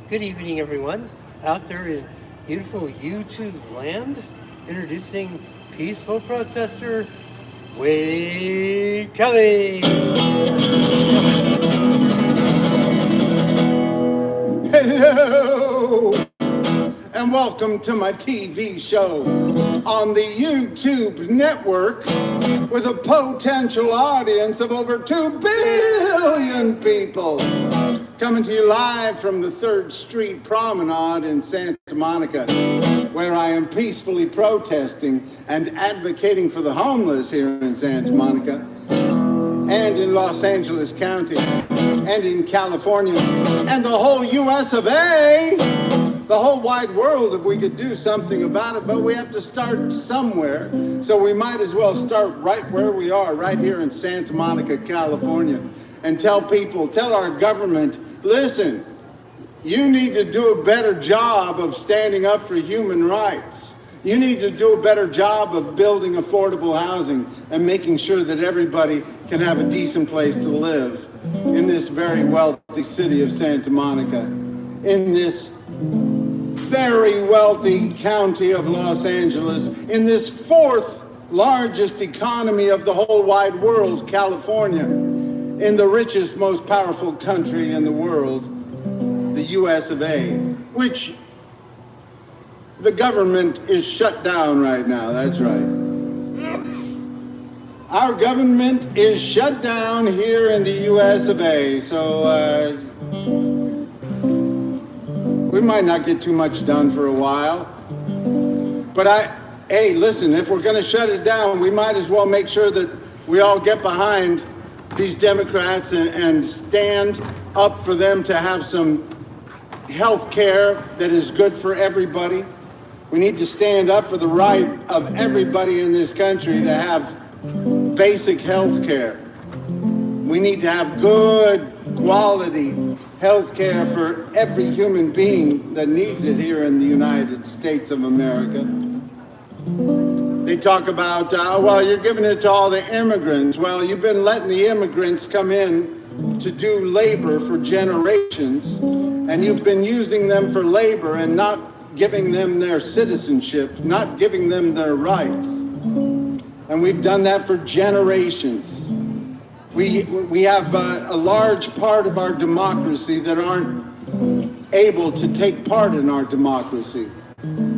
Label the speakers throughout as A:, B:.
A: Good evening, everyone. Out there in beautiful YouTube land, introducing peaceful protester Wade Kelley.
B: Hello, and welcome to my TV show on the YouTube network with a potential audience of over 2 billion people. Coming to you live from the 3rd Street Promenade in Santa Monica, where I am peacefully protesting and advocating for the homeless here in Santa Monica, and in Los Angeles County, and in California, and the whole US of A, the whole wide world, if we could do something about it. But we have to start somewhere, so we might as well start right where we are, right here in Santa Monica, California, and tell people, tell our government, listen, you need to do a better job of standing up for human rights. You need to do a better job of building affordable housing and making sure that everybody can have a decent place to live in this very wealthy city of Santa Monica, in this very wealthy county of Los Angeles, in this 4th largest economy of the whole wide world, California, in the richest, most powerful country in the world, the US of A, which the government is shut down right now. That's right. Our government is shut down here in the US of A, so we might not get too much done for a while. But hey, listen, if we're going to shut it down, we might as well make sure that we all get behind these Democrats and stand up for them to have some health care that is good for everybody. We need to stand up for the right of everybody in this country to have basic health care. We need to have good quality health care for every human being that needs it here in the United States of America. They talk about, well, you're giving it to all the immigrants. Well, you've been letting the immigrants come in to do labor for generations, and you've been using them for labor and not giving them their citizenship, not giving them their rights. And we've done that for generations. We have a large part of our democracy that aren't able to take part in our democracy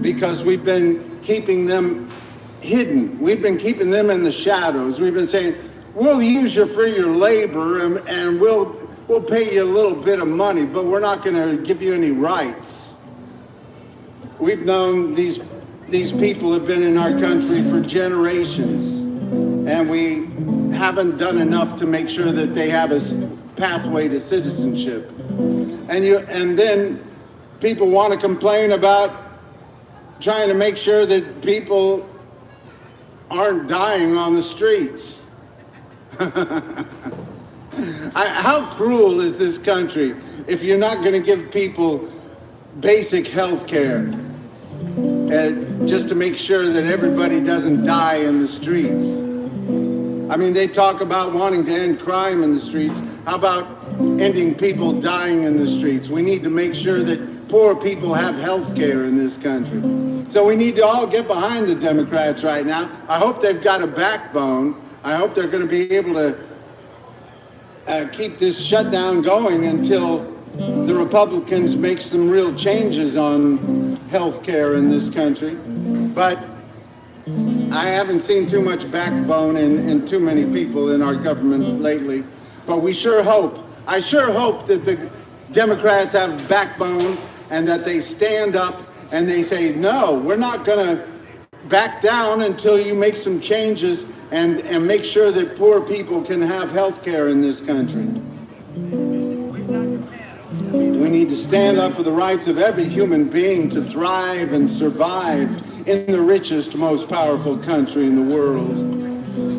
B: because we've been keeping them hidden. We've been keeping them in the shadows. We've been saying, we'll use you for your labor and we'll pay you a little bit of money, but we're not going to give you any rights. We've known these people have been in our country for generations, and we haven't done enough to make sure that they have a pathway to citizenship. And then people want to complain about trying to make sure that people aren't dying on the streets. How cruel is this country if you're not going to give people basic health care just to make sure that everybody doesn't die in the streets? I mean, they talk about wanting to end crime in the streets. How about ending people dying in the streets? We need to make sure that poor people have health care in this country. So we need to all get behind the Democrats right now. I hope they've got a backbone. I hope they're going to be able to keep this shutdown going until the Republicans make some real changes on health care in this country. But I haven't seen too much backbone in too many people in our government lately. But I sure hope that the Democrats have backbone and that they stand up and they say, no, we're not going to back down until you make some changes and make sure that poor people can have health care in this country. We need to stand up for the rights of every human being to thrive and survive in the richest, most powerful country in the world.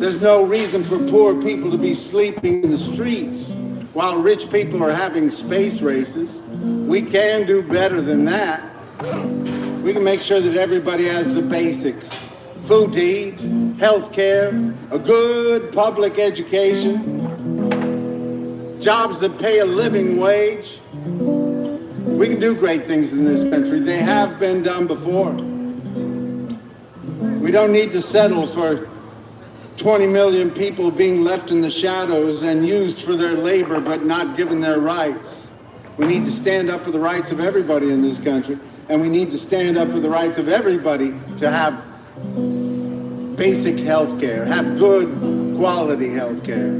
B: There's no reason for poor people to be sleeping in the streets while rich people are having space races. We can do better than that. We can make sure that everybody has the basics. Food to eat, health care, a good public education, jobs that pay a living wage, We can do great things in this country. They have been done before. We don't need to settle for 20 million people being left in the shadows and used for their labor but not given their rights. We need to stand up for the rights of everybody in this country, and we need to stand up for the rights of everybody to have basic health care, have good quality health care.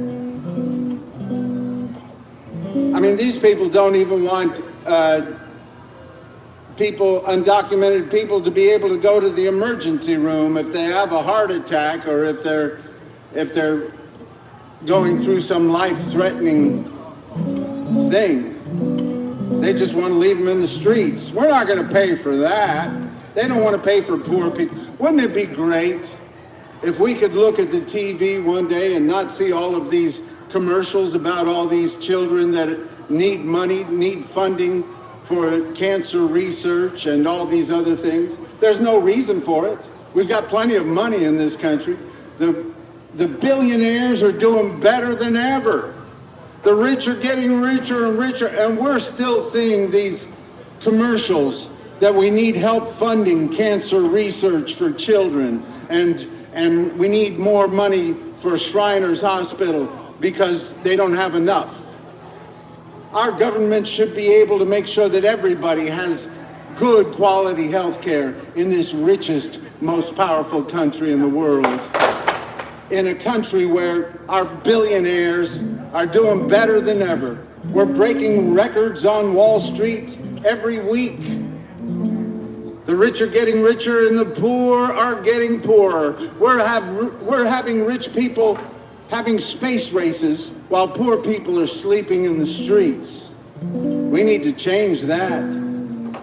B: I mean, these people don't even want undocumented people to be able to go to the emergency room if they have a heart attack or if they're going through some life-threatening thing. They just want to leave them in the streets. We're not going to pay for that. They don't want to pay for poor people. Wouldn't it be great if we could look at the TV one day and not see all of these commercials about all these children that need money, need funding for cancer research and all these other things? There's no reason for it. We've got plenty of money in this country. The billionaires are doing better than ever. The rich are getting richer and richer, and we're still seeing these commercials that we need help funding cancer research for children, and we need more money for Shriners Hospital because they don't have enough. Our government should be able to make sure that everybody has good quality health care in this richest, most powerful country in the world. In a country where our billionaires are doing better than ever. We're breaking records on Wall Street every week. The rich are getting richer and the poor are getting poorer. We're having rich people having space races while poor people are sleeping in the streets. We need to change that.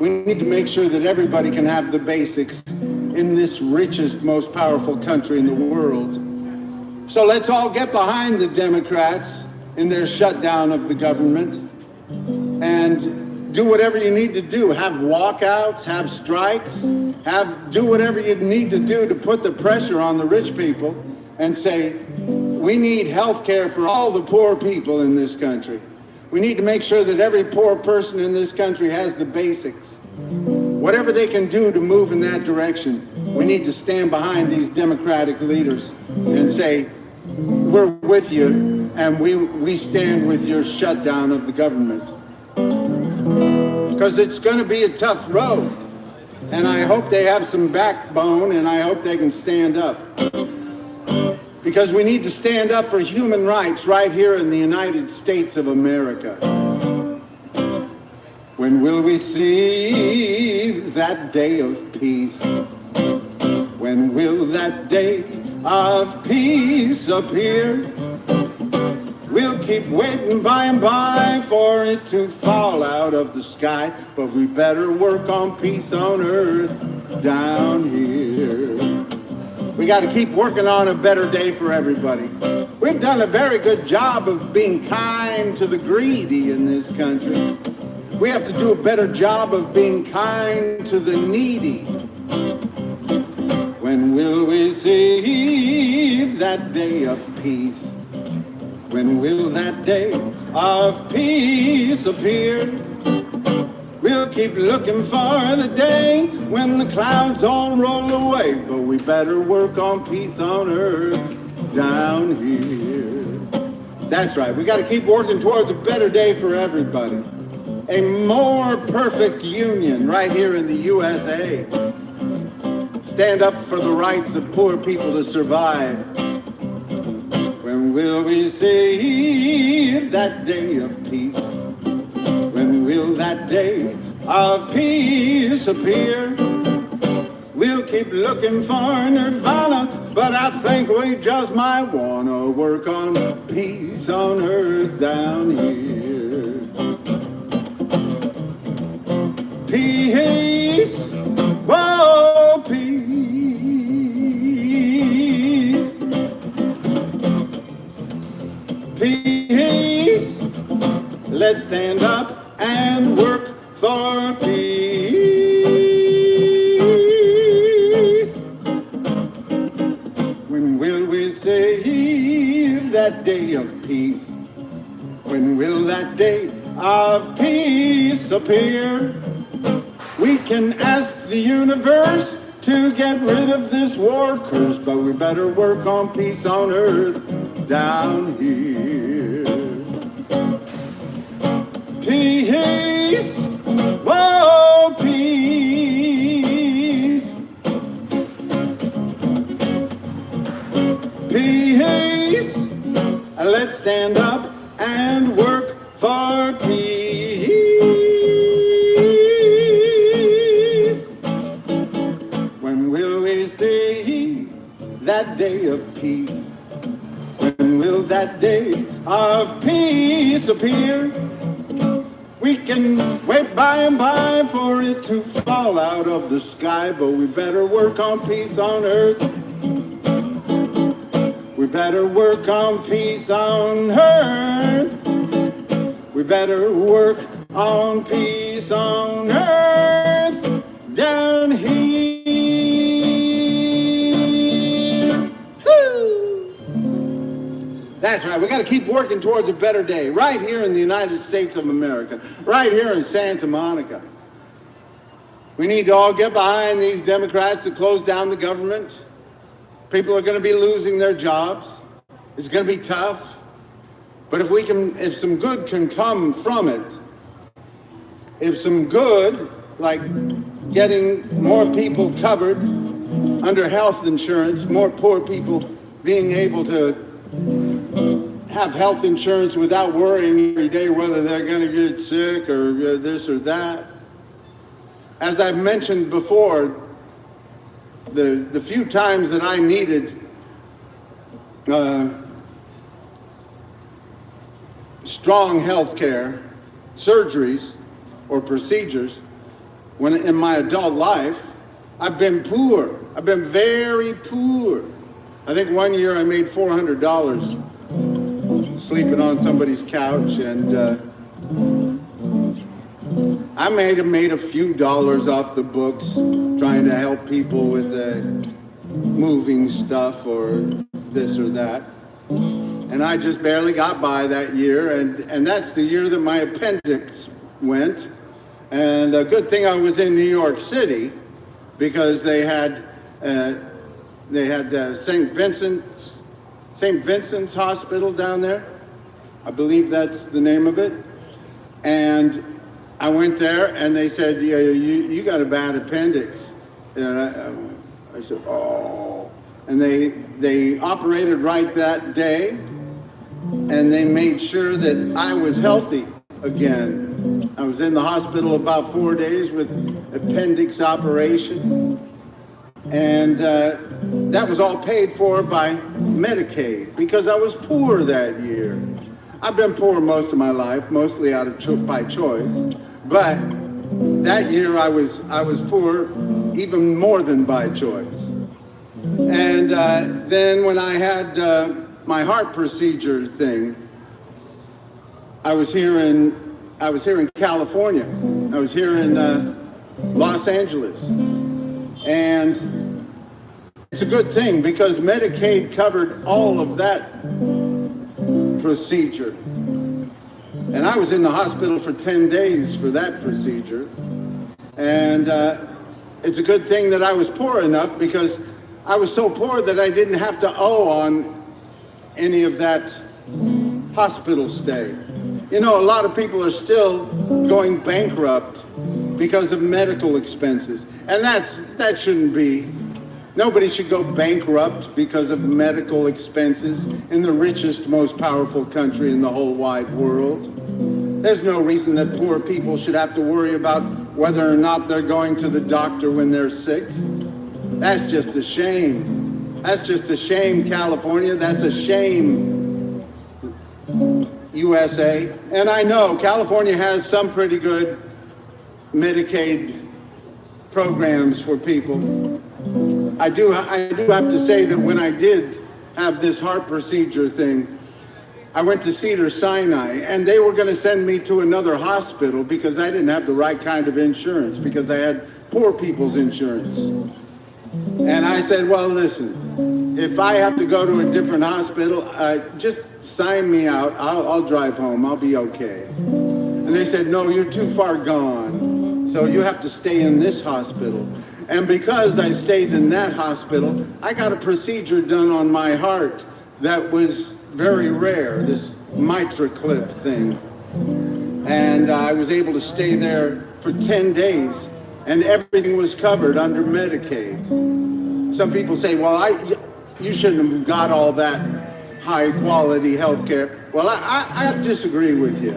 B: We need to make sure that everybody can have the basics in this richest, most powerful country in the world. So let's all get behind the Democrats in their shutdown of the government and do whatever you need to do. Have walkouts, have strikes, do whatever you need to do to put the pressure on the rich people and say, we need health care for all the poor people in this country. We need to make sure that every poor person in this country has the basics. Whatever they can do to move in that direction, we need to stand behind these Democratic leaders and say, we're with you, and we stand with your shutdown of the government. Because it's going to be a tough road, and I hope they have some backbone, and I hope they can stand up. Because we need to stand up for human rights right here in the United States of America. When will we see that day of peace? When will that day of peace appear? We'll keep waiting by and by for it to fall out of the sky, but we better work on peace on earth down here. We got to keep working on a better day for everybody. We've done a very good job of being kind to the greedy in this country. We have to do a better job of being kind to the needy. When will we see that day of peace? When will that day of peace appear? We'll keep looking for the day when the clouds all roll away, but we better work on peace on earth down here. That's right, we got to keep working towards a better day for everybody. A more perfect union right here in the USA. Stand up for the rights of poor people to survive. When will we see that day of peace? When will that day of peace appear? We'll keep looking for nirvana, but I think we just might want to work on peace on earth down here. Peace, whoa, peace. Peace, let's stand up and work for peace. When will we see that day of peace? When will that day of peace appear? fear. We can ask the universe to get rid of this war curse, but we better work on peace on earth down here. Peace, whoa, peace. Peace, let's stand up and work for peace. When will we see that day of peace? When will that day of peace appear? We can wait by and by for it to fall out of the sky, but we better work on peace on earth. We better work on peace on earth. We better work on peace on earth down here. Woo! That's right. We got to keep working towards a better day right here in the United States of America, right here in Santa Monica. We need to all get behind these Democrats that close down the government. People are going to be losing their jobs. It's going to be tough. But if some good can come from it, if some good, like getting more people covered under health insurance, more poor people being able to have health insurance without worrying every day whether they're going to get sick or this or that. As I've mentioned before, the few times that I needed strong health care, surgeries, or procedures when in my adult life, I've been poor. I've been very poor. I think one year I made $400 sleeping on somebody's couch, and I made a few dollars off the books trying to help people with moving stuff or this or that. And I just barely got by that year, and that's the year that my appendix went. And a good thing I was in New York City, because they had St. Vincent's Hospital down there. I believe that's the name of it. And I went there, and they said, "Yeah, you got a bad appendix." And I said, "Oh." And they operated right that day, and they made sure that I was healthy again. I was in the hospital about 4 days with appendix operation, and that was all paid for by Medicaid because I was poor that year. I've been poor most of my life, mostly by choice, but that year I was poor even more than by choice. And then when I had my heart procedure thing, I was here in California. I was here in Los Angeles. And it's a good thing because Medicaid covered all of that procedure. And I was in the hospital for 10 days for that procedure. And it's a good thing that I was poor enough because I was so poor that I didn't have to owe on any of that hospital stay. You know, a lot of people are still going bankrupt because of medical expenses. And that shouldn't be. Nobody should go bankrupt because of medical expenses in the richest, most powerful country in the whole wide world. There's no reason that poor people should have to worry about whether or not they're going to the doctor when they're sick. That's just a shame. That's just a shame, California. That's a shame, USA. And I know California has some pretty good Medicaid programs for people. I do have to say that when I did have this heart procedure thing, I went to Cedars-Sinai, and they were going to send me to another hospital because I didn't have the right kind of insurance, because I had poor people's insurance. And I said, well, listen, if I have to go to a different hospital, just sign me out. I'll drive home. I'll be okay. And they said, no, you're too far gone. So you have to stay in this hospital. And because I stayed in that hospital, I got a procedure done on my heart that was very rare, this mitral clip thing. And I was able to stay there for 10 days, and everything was covered under Medicaid. Some people say, well, you shouldn't have got all that high quality health care. Well, I disagree with you.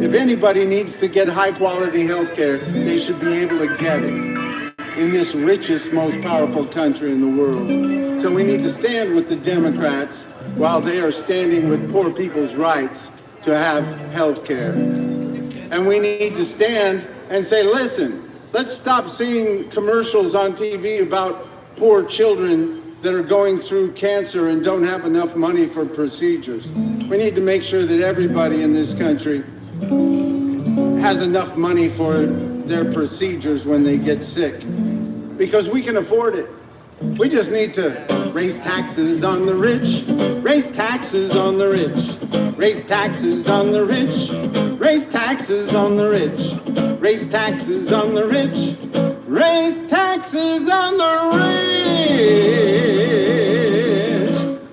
B: If anybody needs to get high quality health care, they should be able to get it in this richest, most powerful country in the world. So we need to stand with the Democrats while they are standing with poor people's rights to have health care. And we need to stand and say, listen, let's stop seeing commercials on TV about poor children that are going through cancer and don't have enough money for procedures. We need to make sure that everybody in this country has enough money for their procedures when they get sick, because we can afford it. We just need to raise taxes on the rich, raise taxes on the rich, raise taxes on the rich, raise taxes on the rich, raise taxes on the rich, raise taxes on the rich.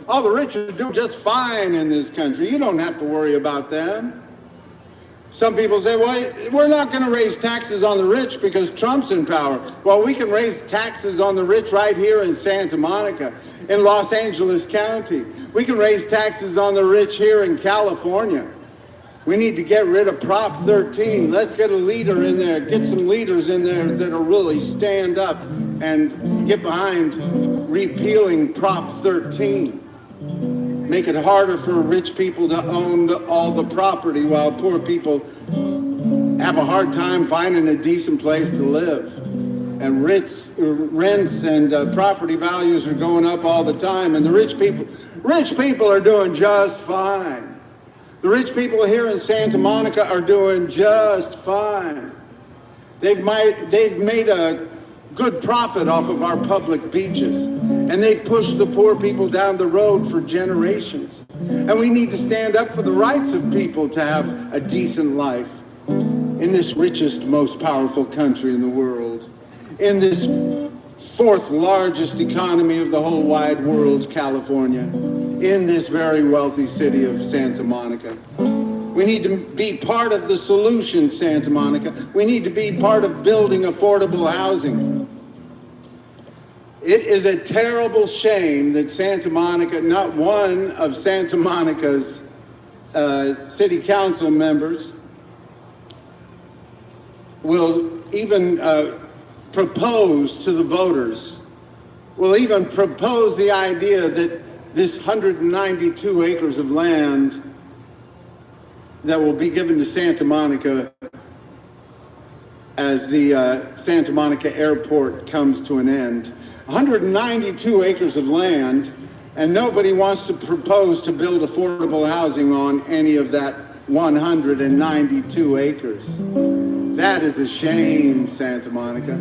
B: All the rich are doing just fine in this country. You don't have to worry about them. Some people say, well, we're not going to raise taxes on the rich because Trump's in power. Well, we can raise taxes on the rich right here in Santa Monica, in Los Angeles County. We can raise taxes on the rich here in California. We need to get rid of Prop 13. Let's get a leader in there, get some leaders in there that'll really stand up and get behind repealing Prop 13. Make it harder for rich people to own all the property while poor people have a hard time finding a decent place to live. And rents and property values are going up all the time, and the rich people are doing just fine. The rich people here in Santa Monica are doing just fine. They've made a good profit off of our public beaches, and they've pushed the poor people down the road for generations. And we need to stand up for the rights of people to have a decent life in this richest, most powerful country in the world, in this fourth largest economy of the whole wide world, California, in this very wealthy city of Santa Monica. We need to be part of the solution, Santa Monica. We need to be part of building affordable housing. It is a terrible shame that Santa Monica, not one of Santa Monica's city council members will even propose to the voters, will even propose the idea that this 192 acres of land that will be given to Santa Monica as the Santa Monica airport comes to an end. 192 acres of land, and nobody wants to propose to build affordable housing on any of that 192 acres. That is a shame, Santa Monica.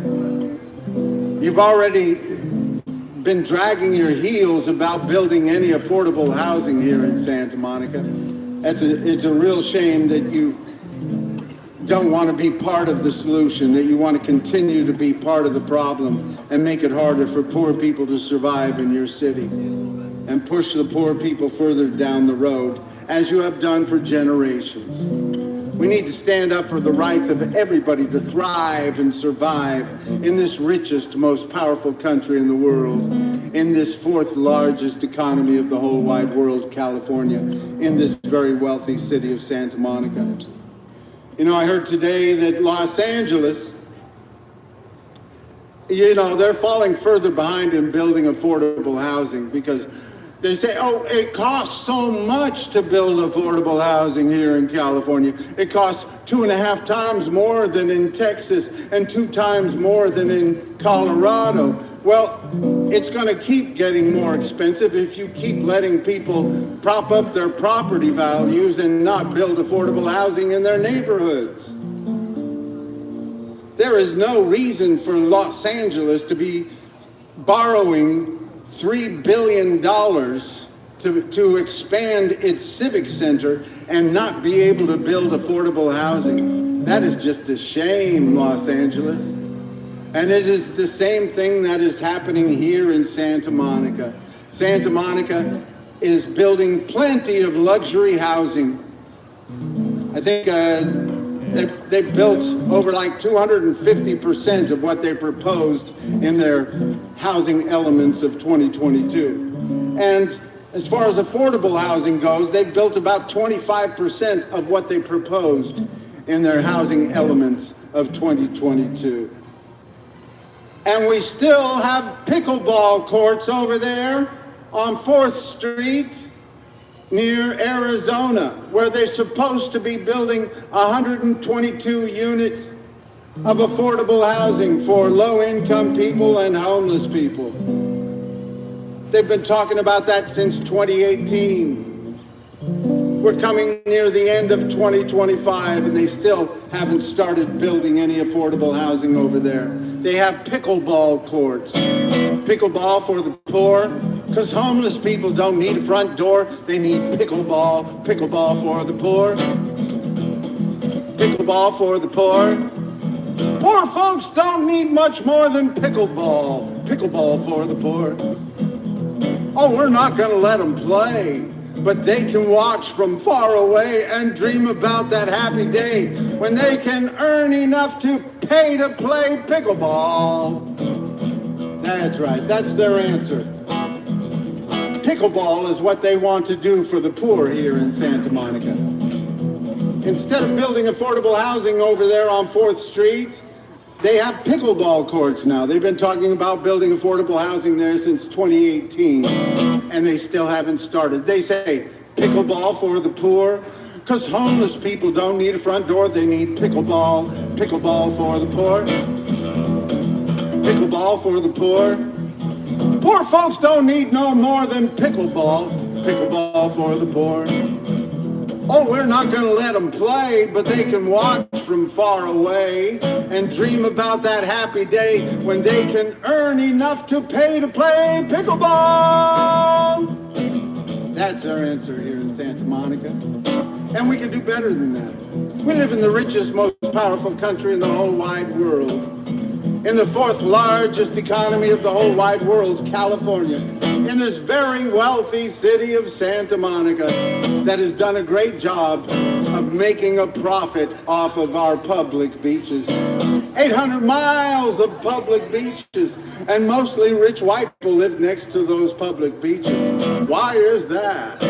B: You've already been dragging your heels about building any affordable housing here in Santa Monica. It's a real shame that you don't want to be part of the solution, that you want to continue to be part of the problem and make it harder for poor people to survive in your city and push the poor people further down the road, as you have done for generations. We need to stand up for the rights of everybody to thrive and survive in this richest, most powerful country in the world, in this fourth largest economy of the whole wide world, California, in this very wealthy city of Santa Monica. You know, I heard today that Los Angeles, they're falling further behind in building affordable housing because they say, oh, it costs so much to build affordable housing here in California. It costs 2.5 times more than in Texas and 2 times more than in Colorado. Well, it's going to keep getting more expensive if you keep letting people prop up their property values and not build affordable housing in their neighborhoods. There is no reason for Los Angeles to be borrowing $3 billion to expand its civic center and not be able to build affordable housing. That is just a shame, Los Angeles. And it is the same thing that is happening here in Santa Monica. Santa Monica is building plenty of luxury housing. I think they built over like 250% of what they proposed in their housing elements of 2022. And as far as affordable housing goes, they built about 25% of what they proposed in their housing elements of 2022. And we still have pickleball courts over there on 4th Street near Arizona, where they're supposed to be building 122 units of affordable housing for low-income people and homeless people. They've been talking about that since 2018. We're coming near the end of 2025 and they still haven't started building any affordable housing over there. They have pickleball courts. Pickleball for the poor, because homeless people don't need a front door. They need pickleball. Pickleball for the poor. Pickleball for the poor. Poor folks don't need much more than pickleball. Pickleball for the poor. Oh, we're not going to let them play, but they can watch from far away and dream about that happy day when they can earn enough to pay to play pickleball. That's right, that's their answer. Pickleball is what they want to do for the poor here in Santa Monica. Instead of building affordable housing over there on 4th Street, they have pickleball courts now. They've been talking about building affordable housing there since 2018, and they still haven't started. They say pickleball for the poor, because homeless people don't need a front door. They need pickleball. Pickleball for the poor. Pickleball for the poor. Poor folks don't need no more than pickleball. Pickleball for the poor. Oh, we're not going to let them play, but they can watch from far away and dream about that happy day when they can earn enough to pay to play pickleball. That's our answer here in Santa Monica. And we can do better than that. We live in the richest, most powerful country in the whole wide world. In the 4th largest economy of the whole wide world, California. In this very wealthy city of Santa Monica that has done a great job of making a profit off of our public beaches. 800 miles of public beaches, and mostly rich white people live next to those public beaches. Why is that?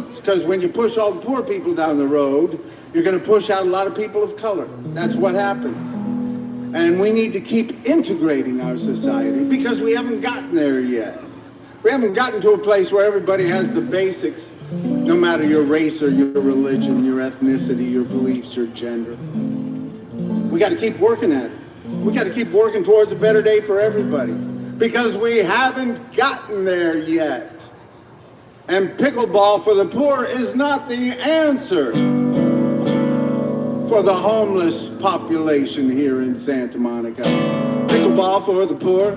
B: It's because when you push all the poor people down the road, you're going to push out a lot of people of color. That's what happens. And we need to keep integrating our society because we haven't gotten there yet. We haven't gotten to a place where everybody has the basics, no matter your race or your religion, your ethnicity, your beliefs, your gender. We got to keep working at it. We got to keep working towards a better day for everybody because we haven't gotten there yet. And pickleball for the poor is not the answer for the homeless population here in Santa Monica. Pickleball for the poor,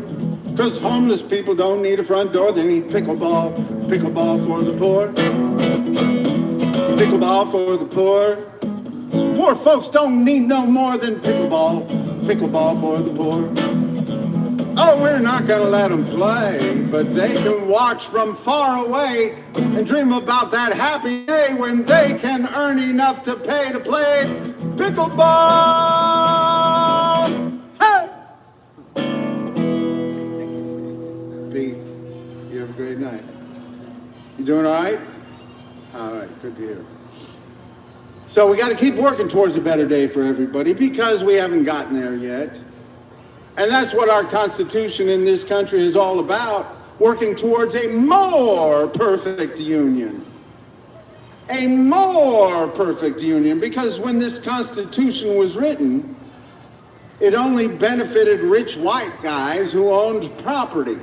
B: because homeless people don't need a front door, they need pickleball. Pickleball for the poor. Pickleball for the poor. Poor folks don't need no more than pickleball. Pickleball for the poor. Oh, we're not going to let them play, but they can watch from far away and dream about that happy day when they can earn enough to pay to play pickleball. Hey! Pete, you have a great night. You doing all right? All right, good to hear. So we got to keep working towards a better day for everybody because we haven't gotten there yet. And that's what our Constitution in this country is all about, working towards a more perfect union. A more perfect union, because when this Constitution was written, it only benefited rich white guys who owned property.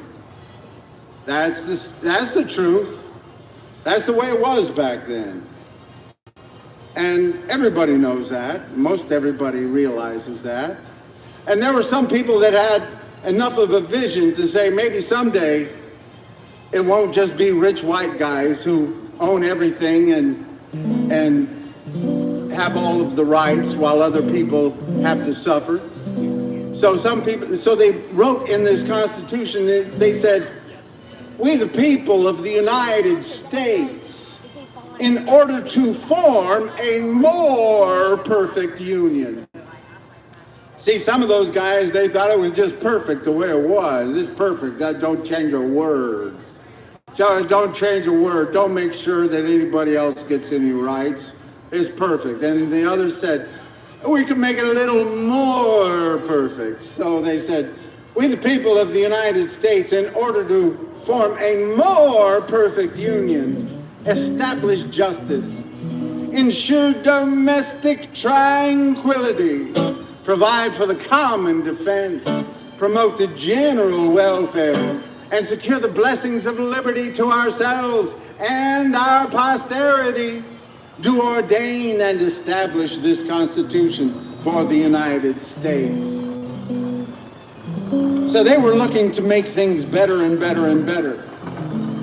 B: That's the truth. That's the way it was back then. And everybody knows that. Most everybody realizes that. And there were some people that had enough of a vision to say maybe someday it won't just be rich white guys who own everything and have all of the rights while other people have to suffer. So they wrote in this Constitution, they said, we the people of the United States, in order to form a more perfect union. See, some of those guys, they thought it was just perfect the way it was. It's perfect. Don't change a word. Don't change a word. Don't make sure that anybody else gets any rights. It's perfect. And the others said, we can make it a little more perfect. So they said, we the people of the United States, in order to form a more perfect union, establish justice, ensure domestic tranquility, provide for the common defense, promote the general welfare, and secure the blessings of liberty to ourselves and our posterity, do ordain and establish this Constitution for the United States. So they were looking to make things better and better and better.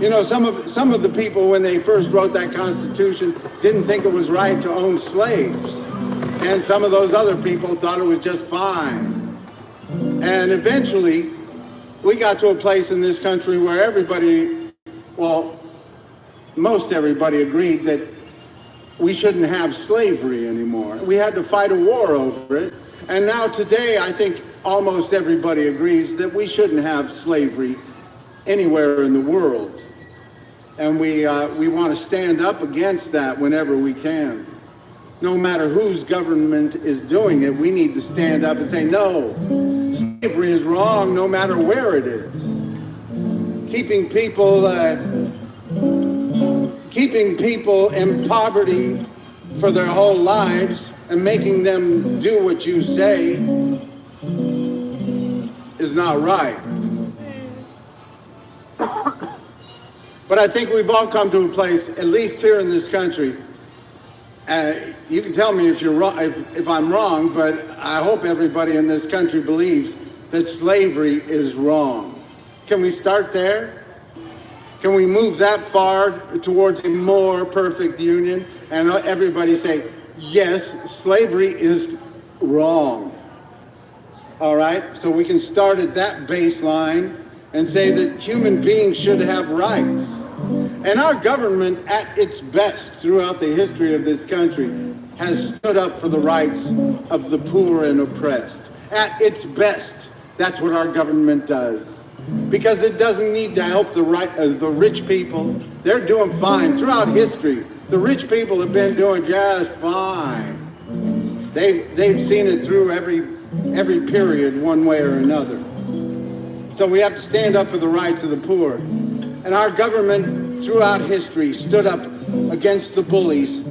B: You know, some of the people, when they first wrote that Constitution, didn't think it was right to own slaves. And some of those other people thought it was just fine. And eventually, we got to a place in this country where everybody, well, most everybody agreed that we shouldn't have slavery anymore. We had to fight a war over it. And now today, I think almost everybody agrees that we shouldn't have slavery anywhere in the world. And we want to stand up against that whenever we can. No matter whose government is doing it, we need to stand up and say, no, slavery is wrong no matter where it is. Keeping people in poverty for their whole lives and making them do what you say is not right. But I think we've all come to a place, at least here in this country, you can tell me if you're wrong, if I'm wrong, but I hope everybody in this country believes that slavery is wrong. Can we start there? Can we move that far towards a more perfect union and everybody say, yes, slavery is wrong? All right, so we can start at that baseline and say that human beings should have rights. And our government, at its best throughout the history of this country, has stood up for the rights of the poor and oppressed. At its best, that's what our government does. Because it doesn't need to help the rich people. They're doing fine. Throughout history, the rich people have been doing just fine. They've seen it through every period, one way or another. So we have to stand up for the rights of the poor. And our government, throughout history, stood up against the bullies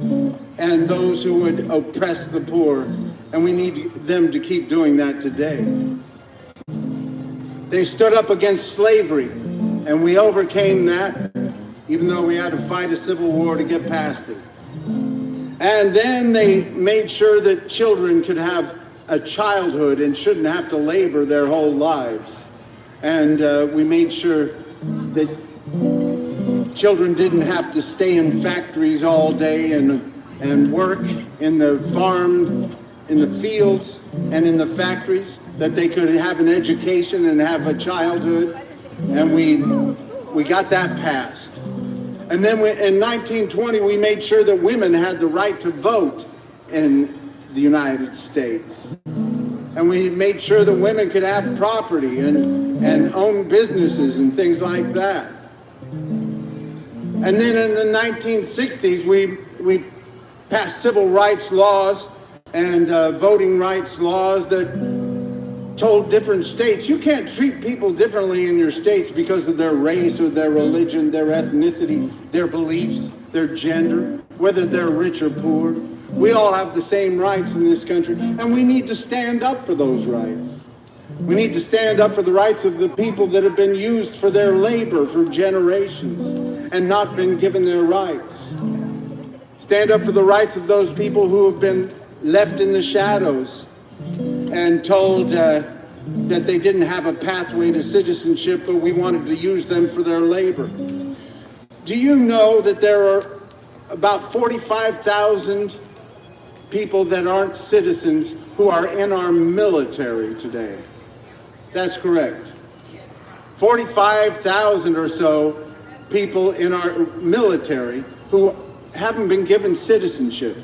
B: and those who would oppress the poor. And we need them to keep doing that today. They stood up against slavery, and we overcame that, even though we had to fight a civil war to get past it. And then they made sure that children could have a childhood and shouldn't have to labor their whole lives. And we made sure that children didn't have to stay in factories all day and work in the farm, in the fields, and in the factories, that they could have an education and have a childhood. And we got that passed. And then in 1920, we made sure that women had the right to vote in the United States. And we made sure that women could have property and own businesses and things like that. And then in the 1960s, we passed civil rights laws and voting rights laws that told different states, you can't treat people differently in your states because of their race or their religion, their ethnicity, their beliefs, their gender, whether they're rich or poor. We all have the same rights in this country, and we need to stand up for those rights. We need to stand up for the rights of the people that have been used for their labor for generations and not been given their rights. Stand up for the rights of those people who have been left in the shadows and told that they didn't have a pathway to citizenship, but we wanted to use them for their labor. Do you know that there are about 45,000 people that aren't citizens who are in our military today. That's correct. 45,000 or so people in our military who haven't been given citizenship.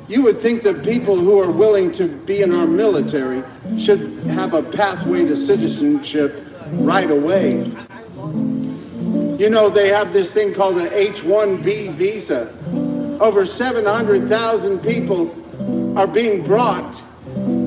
B: You would think that people who are willing to be in our military should have a pathway to citizenship right away. You know, they have this thing called an H-1B visa. Over 700,000 people are being brought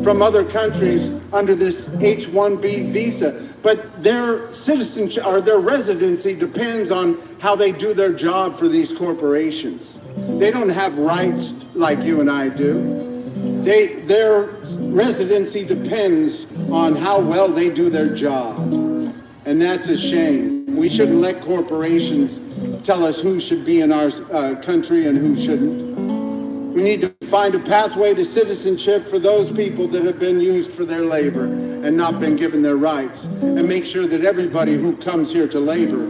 B: from other countries under this H-1B visa. But their citizenship or their residency depends on how they do their job for these corporations. They don't have rights like you and I do. Their residency depends on how well they do their job. And that's a shame. We shouldn't let corporations tell us who should be in our country and who shouldn't. We need to find a pathway to citizenship for those people that have been used for their labor and not been given their rights, and make sure that everybody who comes here to labor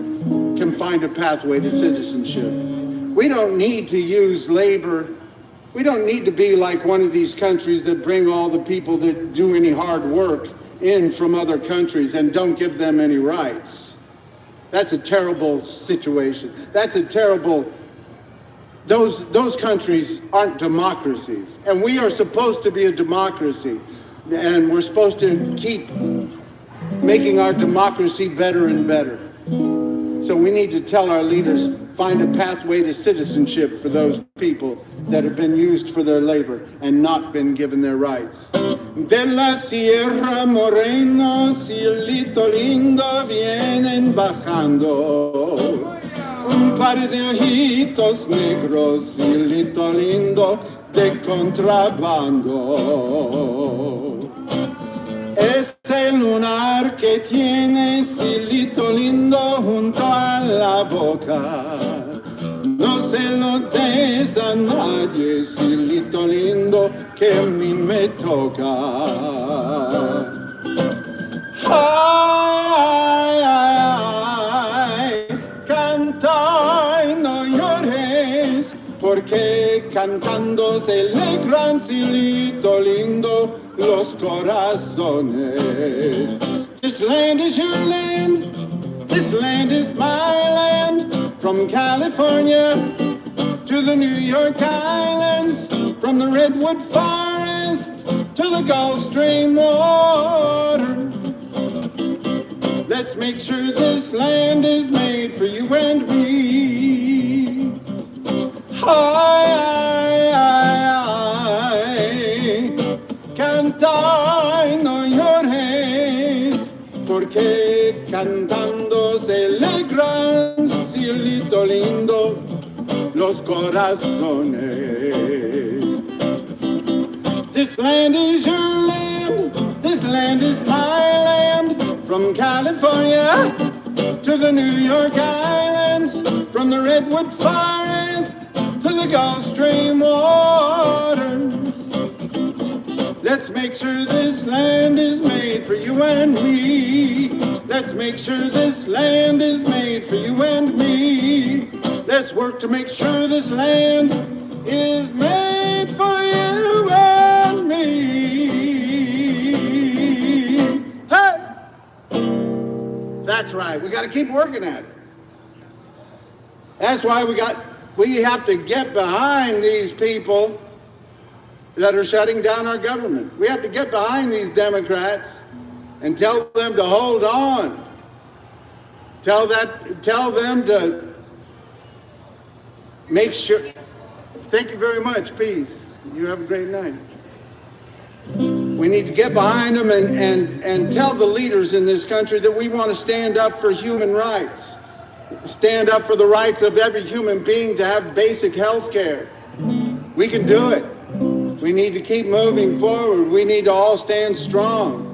B: can find a pathway to citizenship. We don't need to use labor. We don't need to be like one of these countries that bring all the people that do any hard work in from other countries and don't give them any rights. That's a terrible situation. That's a terrible. Those countries aren't democracies, and we are supposed to be a democracy, and we're supposed to keep making our democracy better and better. So we need to tell our leaders, find a pathway to citizenship for those people that have been used for their labor and not been given their rights. De la Sierra Morena, cielito lindo, vienen bajando. Un par de ojitos negros, cielito lindo, de contrabando. Ese lunar que tiene, cielito lindo, junto a la boca. No se lo des a nadie, cielito lindo, que a mí me toca. Ay, ay, ay, canta y no llores, porque cantando se alegran, cielito lindo, los corazones. This land is your land, this land is my land. From California to the New York Islands, from the Redwood Forest to the Gulf Stream water. Let's make sure this land is made for you and me. Ay, ay, ay, canta y no llores, porque cantando se alegran, cielito lindo, los corazones. This land is your land, this land is my land. From California to the New York Islands, from the Redwood Forest to the Gulf Stream waters. Let's make sure this land is made for you and me. Let's make sure this land is made for you and me. Let's work to make sure this land is made for you and me. Hey! That's right. We got to keep working at it. That's why we have to get behind these people that are shutting down our government. We have to get behind these Democrats and tell them to hold on. Tell them to make sure. Thank you very much. Peace. You have a great night. We need to get behind them and tell the leaders in this country that we want to stand up for human rights. Stand up for the rights of every human being to have basic health care. We can do it. We need to keep moving forward. We need to all stand strong.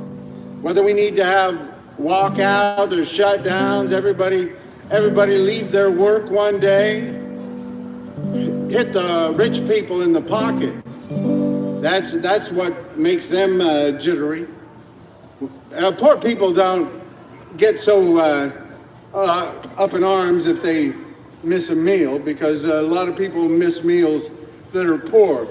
B: Whether we need to have walkout or shutdowns, everybody leave their work one day, hit the rich people in the pocket. That's what makes them jittery. Poor people don't get so up in arms if they miss a meal, because a lot of people miss meals that are poor.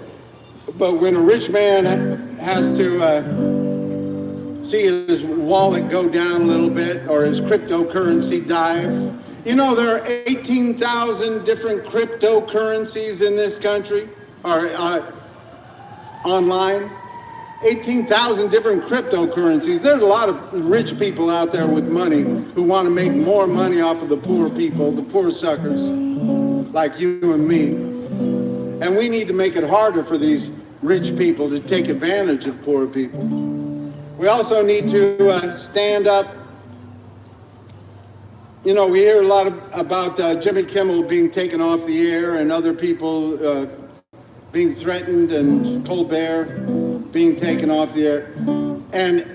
B: But when a rich man has to see his wallet go down a little bit or his cryptocurrency dive, you know, there are 18,000 different cryptocurrencies in this country, or online. 18,000 different cryptocurrencies. There's a lot of rich people out there with money who want to make more money off of the poor people, the poor suckers, like you and me. And we need to make it harder for these rich people to take advantage of poor people. We also need to stand up. You know, we hear a lot about Jimmy Kimmel being taken off the air and other people being threatened, and Colbert being taken off the air. And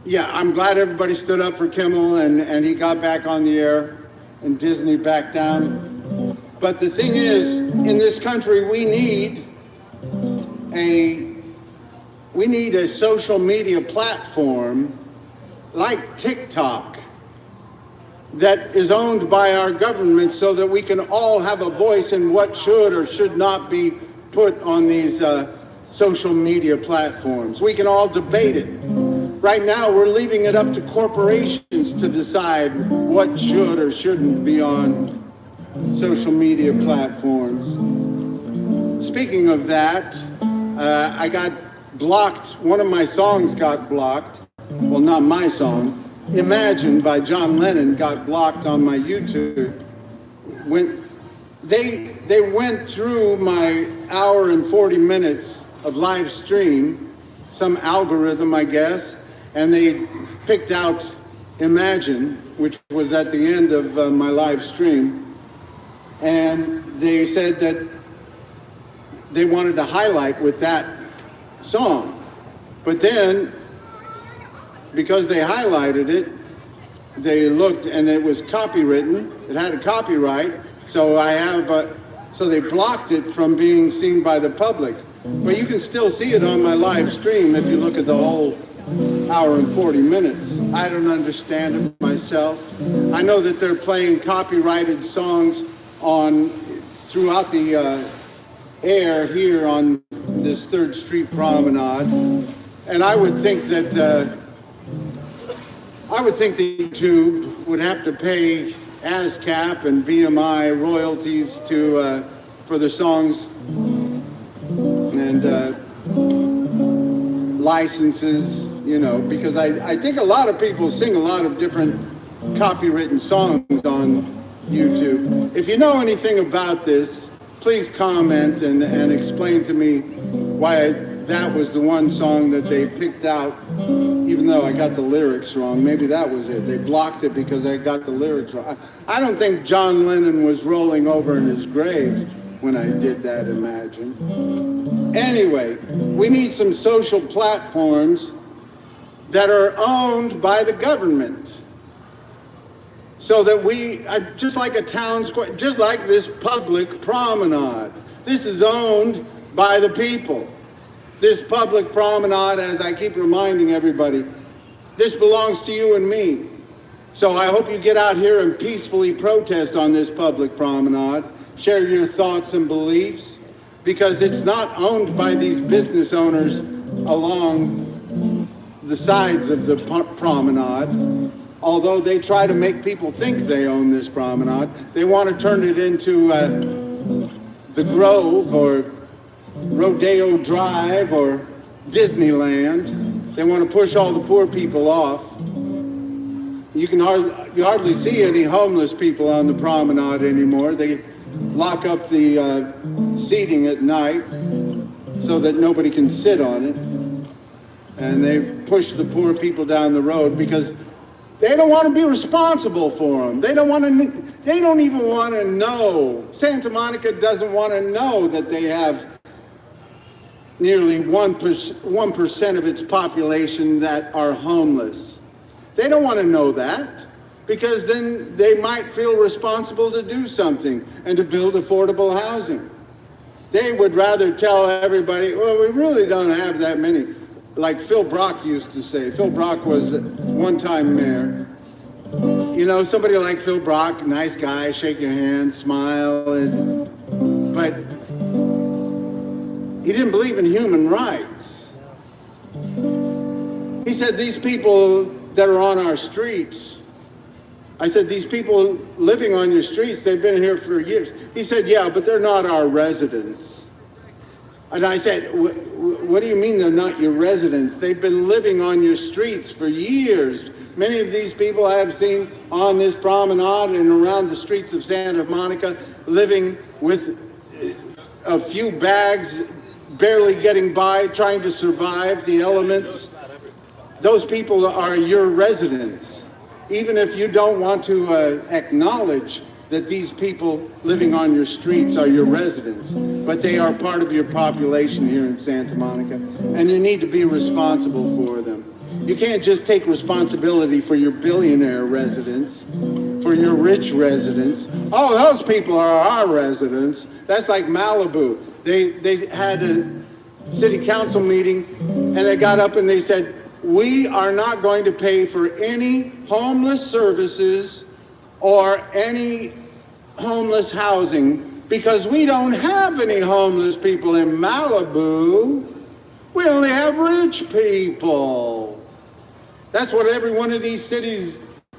B: yeah, I'm glad everybody stood up for Kimmel and he got back on the air and Disney backed down. But the thing is, in this country, we need a social media platform like TikTok that is owned by our government so that we can all have a voice in what should or should not be put on these social media platforms. We can all debate it. Right now, we're leaving it up to corporations to decide what should or shouldn't be on social media platforms. Speaking of that, I got blocked. One of my songs got blocked. Well, not my song. Imagine by John Lennon got blocked on my YouTube. When they went through my hour and 40 minutes of live stream, some algorithm, I guess, and they picked out Imagine, which was at the end of my live stream, and they said that they wanted to highlight with that song. But then, because they highlighted it, they looked and it was copywritten, it had a copyright, so so they blocked it from being seen by the public. But you can still see it on my live stream if you look at the whole hour and 40 minutes. I don't understand it myself. I know that they're playing copyrighted songs throughout the air here on this 3rd Street Promenade. And I would think that YouTube would have to pay ASCAP and BMI royalties for the songs and licenses, you know, because I think a lot of people sing a lot of different copywritten songs on YouTube. If you know anything about this, please comment and explain to me why that was the one song that they picked out, even though I got the lyrics wrong. Maybe that was it. They blocked it because I got the lyrics wrong. I don't think John Lennon was rolling over in his grave when I did that, Imagine. Anyway, we need some social platforms that are owned by the government, so that we, just like a town square, just like this public promenade, this is owned by the people. This public promenade, as I keep reminding everybody, this belongs to you and me. So I hope you get out here and peacefully protest on this public promenade, share your thoughts and beliefs, because it's not owned by these business owners along the sides of the promenade. Although they try to make people think they own this promenade, they want to turn it into the Grove or Rodeo Drive or Disneyland. They want to push all the poor people off. You hardly see any homeless people on the promenade anymore. They lock up the seating at night so that nobody can sit on it. And they push the poor people down the road because they don't want to be responsible for them. They don't even want to know. Santa Monica doesn't want to know that they have nearly 1% of its population that are homeless. They don't want to know that, because then they might feel responsible to do something and to build affordable housing. They would rather tell everybody, well, we really don't have that many. Like Phil Brock used to say. Phil Brock was one-time mayor. You know, somebody like Phil Brock, nice guy, shake your hand, smile, but He didn't believe in human rights. He said, these people that are on our streets, I said, these people living on your streets, they've been here for years. He said, yeah, but they're not our residents. And I said, what do you mean they're not your residents? They've been living on your streets for years. Many of these people I have seen on this promenade and around the streets of Santa Monica, living with a few bags, barely getting by, trying to survive the elements. Those people are your residents. Even if you don't want to acknowledge that these people living on your streets are your residents, but they are part of your population here in Santa Monica, and you need to be responsible for them. You can't just take responsibility for your billionaire residents, for your rich residents. Oh, those people are our residents. That's like Malibu. They had a city council meeting, and they got up and they said, we are not going to pay for any homeless services or any homeless housing because we don't have any homeless people in Malibu. We only have rich people. That's what every one of these cities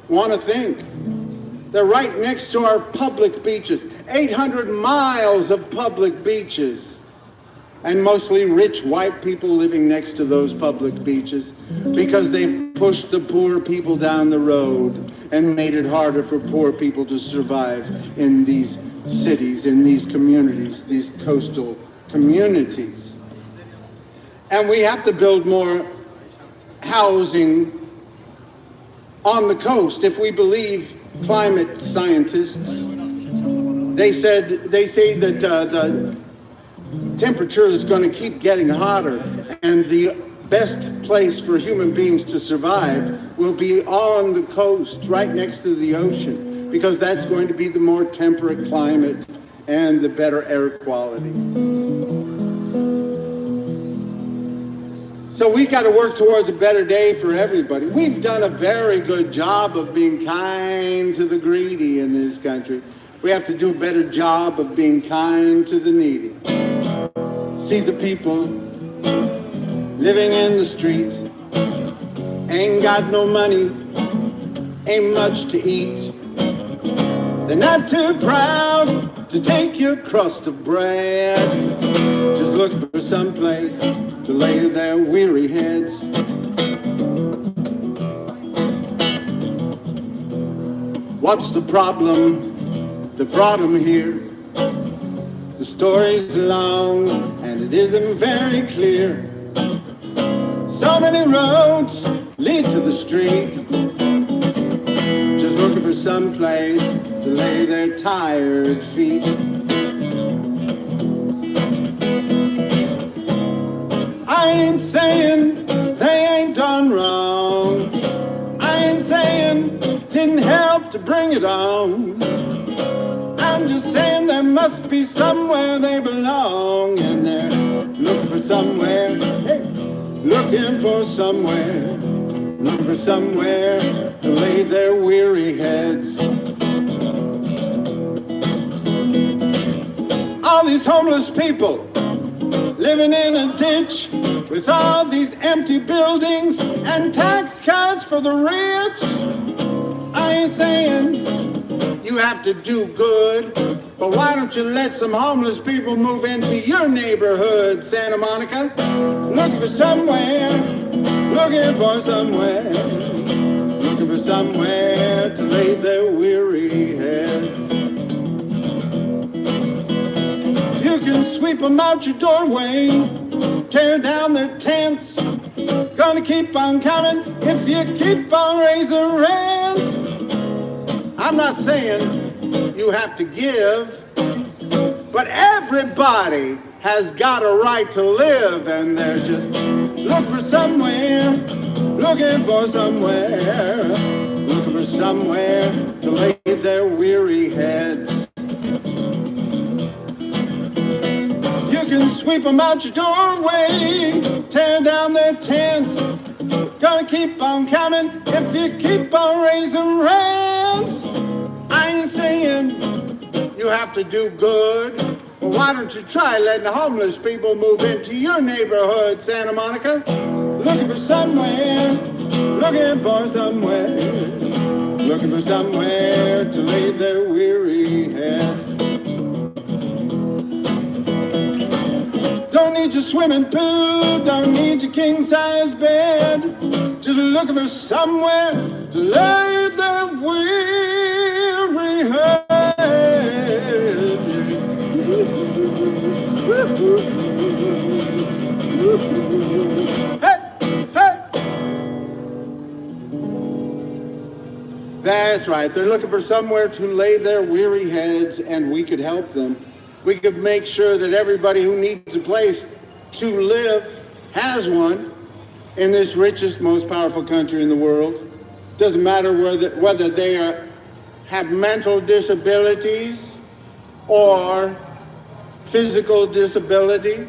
B: want to think. They're right next to our public beaches, 800 miles of public beaches, and mostly rich white people living next to those public beaches because they've pushed the poor people down the road and made it harder for poor people to survive in these cities, in these communities, these coastal communities. And we have to build more housing on the coast if we believe climate scientists. They say that the temperature is going to keep getting hotter, and the best place for human beings to survive will be on the coast, right next to the ocean, because that's going to be the more temperate climate and the better air quality. So we got to work towards a better day for everybody. We've done a very good job of being kind to the greedy in this country. We have to do a better job of being kind to the needy. See the people living in the street, ain't got no money, ain't much to eat. They're not too proud to take your crust of bread, just looking for some place to lay their weary heads. What's the problem that brought them here? The story's long and it isn't very clear. So many roads lead to the street, just looking for some place to lay their tired feet. I ain't saying they ain't done wrong. I ain't saying didn't help to bring it on. I'm just saying there must be somewhere they belong, and they're looking for somewhere, hey, looking for somewhere to lay their weary heads. All these homeless people living in a ditch with all these empty buildings and tax cuts for the rich. I ain't saying you have to do good, but why don't you let some homeless people move into your neighborhood, Santa Monica? Looking for somewhere to lay their weary heads. You can sweep them out your doorway, tear down their tents. Gonna keep on coming if you keep on raising rents. I'm not saying you have to give, but everybody has got a right to live, and they're just looking for somewhere to lay their weary heads. You can sweep them out your doorway, tear down their tents. Gonna keep on coming if you keep on raising rents. I ain't saying you have to do good, Well, why don't you try letting the homeless people move into your neighborhood, Santa Monica? Looking for somewhere, looking for somewhere, looking for somewhere to lay their weary heads. Don't need your swimming pool, don't need your king-size bed, just looking for somewhere to lay their weary heads. Hey, hey. That's right. They're looking for somewhere to lay their weary heads, and we could help them. We could make sure that everybody who needs a place to live has one in this richest, most powerful country in the world. Doesn't matter whether they have mental disabilities or physical disabilities,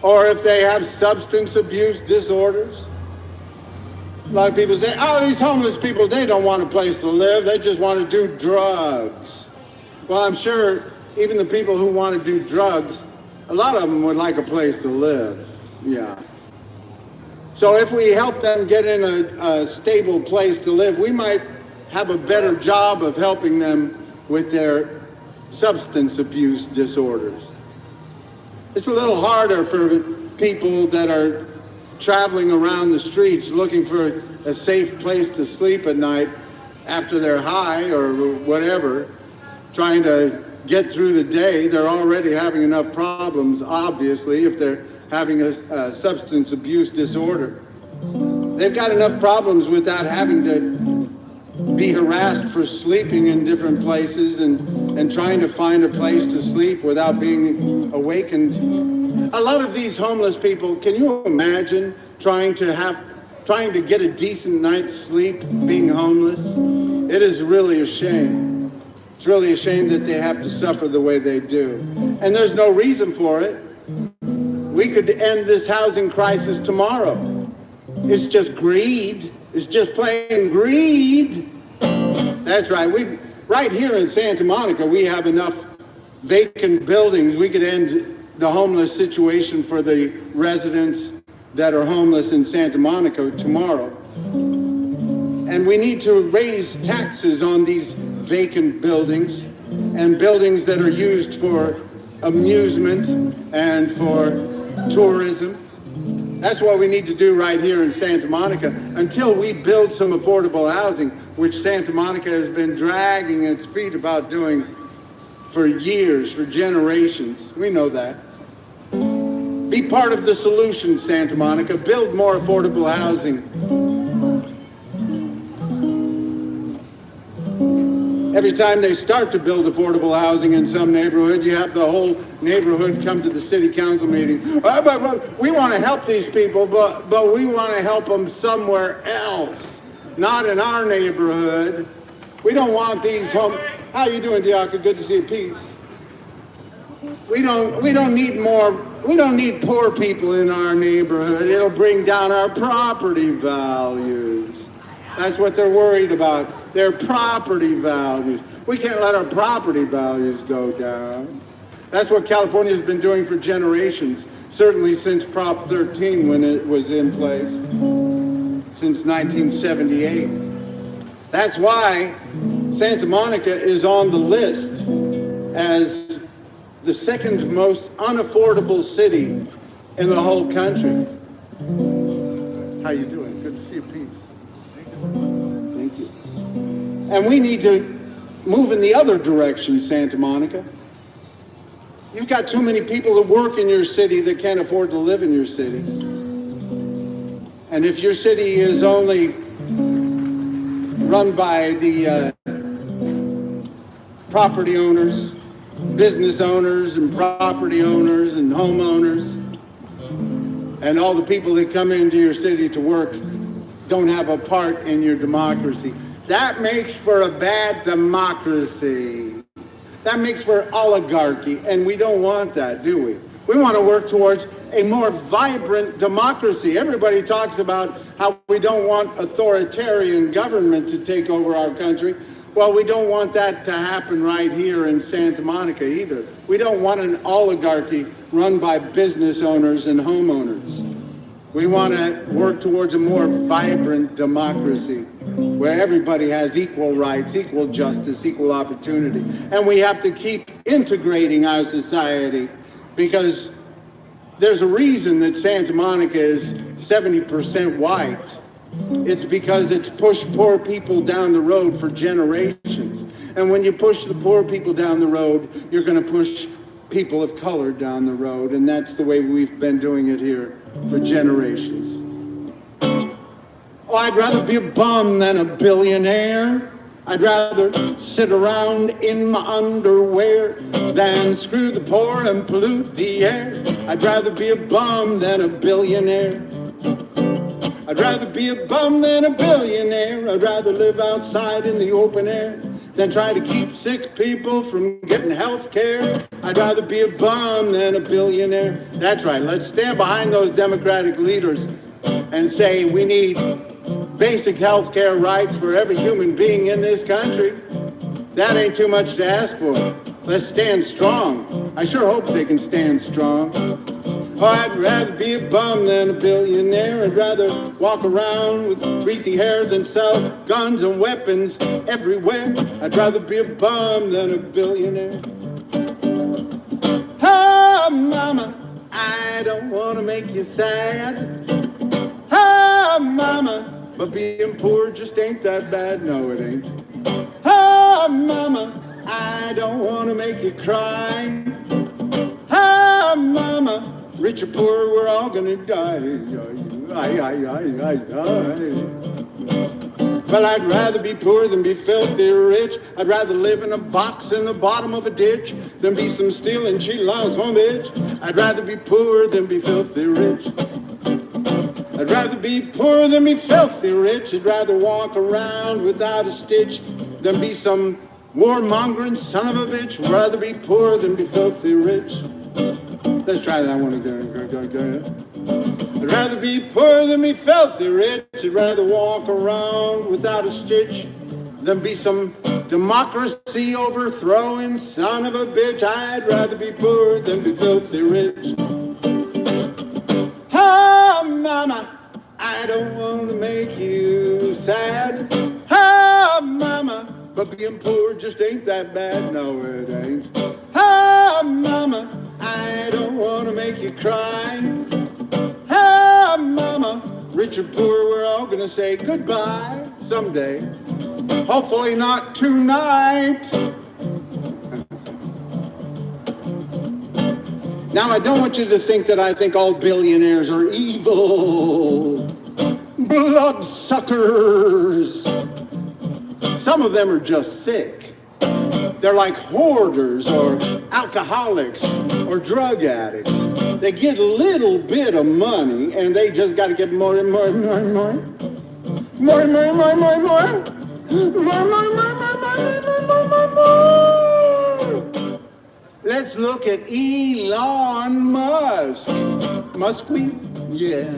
B: or if they have substance abuse disorders. A lot of people say, oh, these homeless people, they don't want a place to live. They just want to do drugs. Well, I'm sure even the people who want to do drugs, a lot of them would like a place to live. Yeah. So if we help them get in a stable place to live, we might have a better job of helping them with their substance abuse disorders. It's a little harder for people that are traveling around the streets looking for a safe place to sleep at night after they're high or whatever, trying to get through the day. They're already having enough problems, obviously, if they're having a substance abuse disorder. They've got enough problems without having to be harassed for sleeping in different places and trying to find a place to sleep without being awakened. A lot of these homeless people, can you imagine trying to get a decent night's sleep being homeless? It is really a shame. It's really a shame that they have to suffer the way they do. And there's no reason for it. We could end this housing crisis tomorrow. It's just greed. It's just plain greed. That's right. Right here in Santa Monica, we have enough vacant buildings. We could end the homeless situation for the residents that are homeless in Santa Monica tomorrow. And we need to raise taxes on these vacant buildings and buildings that are used for amusement and for tourism. That's what we need to do right here in Santa Monica until we build some affordable housing, which Santa Monica has been dragging its feet about doing for years, for generations. We know that. Be part of the solution, Santa Monica. Build more affordable housing. Every time they start to build affordable housing in some neighborhood, you have the whole neighborhood come to the city council meeting. We want to help these people, but we want to help them somewhere else, not in our neighborhood. We don't want these homes. How you doing, Diaka? Good to see you. Peace. We don't need poor people in our neighborhood. It'll bring down our property values. That's what they're worried about, their property values. We can't let our property values go down. That's what California's been doing for generations, certainly since Prop 13 when it was in place, since 1978. That's why Santa Monica is on the list as the second most unaffordable city in the whole country. How you doing? Good to see you. Peace. Thank you. And we need to move in the other direction, Santa Monica. You've got too many people that work in your city that can't afford to live in your city. And if your city is only run by the property owners, business owners and property owners and homeowners, and all the people that come into your city to work don't have a part in your democracy, that makes for a bad democracy. That makes for oligarchy, and we don't want that, do we? We want to work towards a more vibrant democracy. Everybody talks about how we don't want authoritarian government to take over our country. Well, we don't want that to happen right here in Santa Monica either. We don't want an oligarchy run by business owners and homeowners. We want to work towards a more vibrant democracy where everybody has equal rights, equal justice, equal opportunity. And we have to keep integrating our society because there's a reason that Santa Monica is 70% white. It's because it's pushed poor people down the road for generations. And when you push the poor people down the road, you're going to push people of color down the road. And that's the way we've been doing it here for generations. Oh, I'd rather be a bum than a billionaire. I'd rather sit around in my underwear than screw the poor and pollute the air. I'd rather be a bum than a billionaire. I'd rather be a bum than a billionaire. I'd rather live outside in the open air than try to keep sick people from getting health care. I'd rather be a bum than a billionaire. That's right. Let's stand behind those Democratic leaders and say we need basic health care rights for every human being in this country. That ain't too much to ask for. Let's stand strong. I sure hope they can stand strong. Oh, I'd rather be a bum than a billionaire. I'd rather walk around with greasy hair than sell guns and weapons everywhere. I'd rather be a bum than a billionaire. Oh, mama, I don't want to make you sad. Oh, mama, but being poor just ain't that bad. No, it ain't. Oh, mama, I don't want to make you cry. Oh, mama, rich or poor, we're all gonna die. Well, I'd rather be poor than be filthy rich. I'd rather live in a box in the bottom of a ditch than be some stealing, cheating, lying home bitch. I'd rather be poor than be filthy rich. I'd rather be poor than be filthy rich. I'd rather walk around without a stitch than be some warmongering son of a bitch. Rather be poor than be filthy rich. Let's try that one again. I'd rather be poor than be filthy rich. I'd rather walk around without a stitch than be some democracy overthrowing son of a bitch. I'd rather be poor than be filthy rich. Oh, mama, I don't want to make you sad. Oh, mama, but being poor just ain't that bad. No, it ain't. Oh, mama, I don't want to make you cry. Oh, mama, rich or poor, we're all gonna say goodbye someday. Hopefully not tonight. Now, I don't want you to think that I think all billionaires are evil bloodsuckers. Some of them are just sick. They're like hoarders or alcoholics or drug addicts. They get a little bit of money and they just got to get more and more and more and more. More and more and more and more and more. More and more and more and more and more and more and more. Let's look at Elon Musk. Must we? Yeah.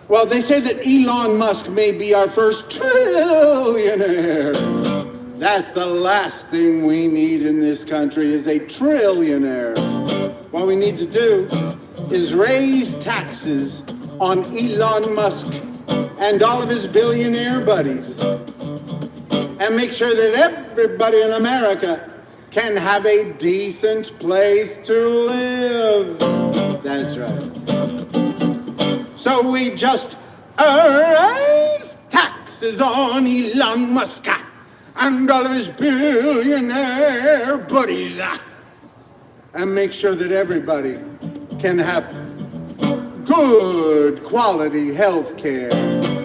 B: Well, they say that Elon Musk may be our first trillionaire. That's the last thing we need in this country is a trillionaire. What we need to do is raise taxes on Elon Musk and all of his billionaire buddies and make sure that everybody in America can have a decent place to live. That's right. So we just raise taxes on Elon Musk and all of his billionaire buddies and make sure that everybody can have good quality health care.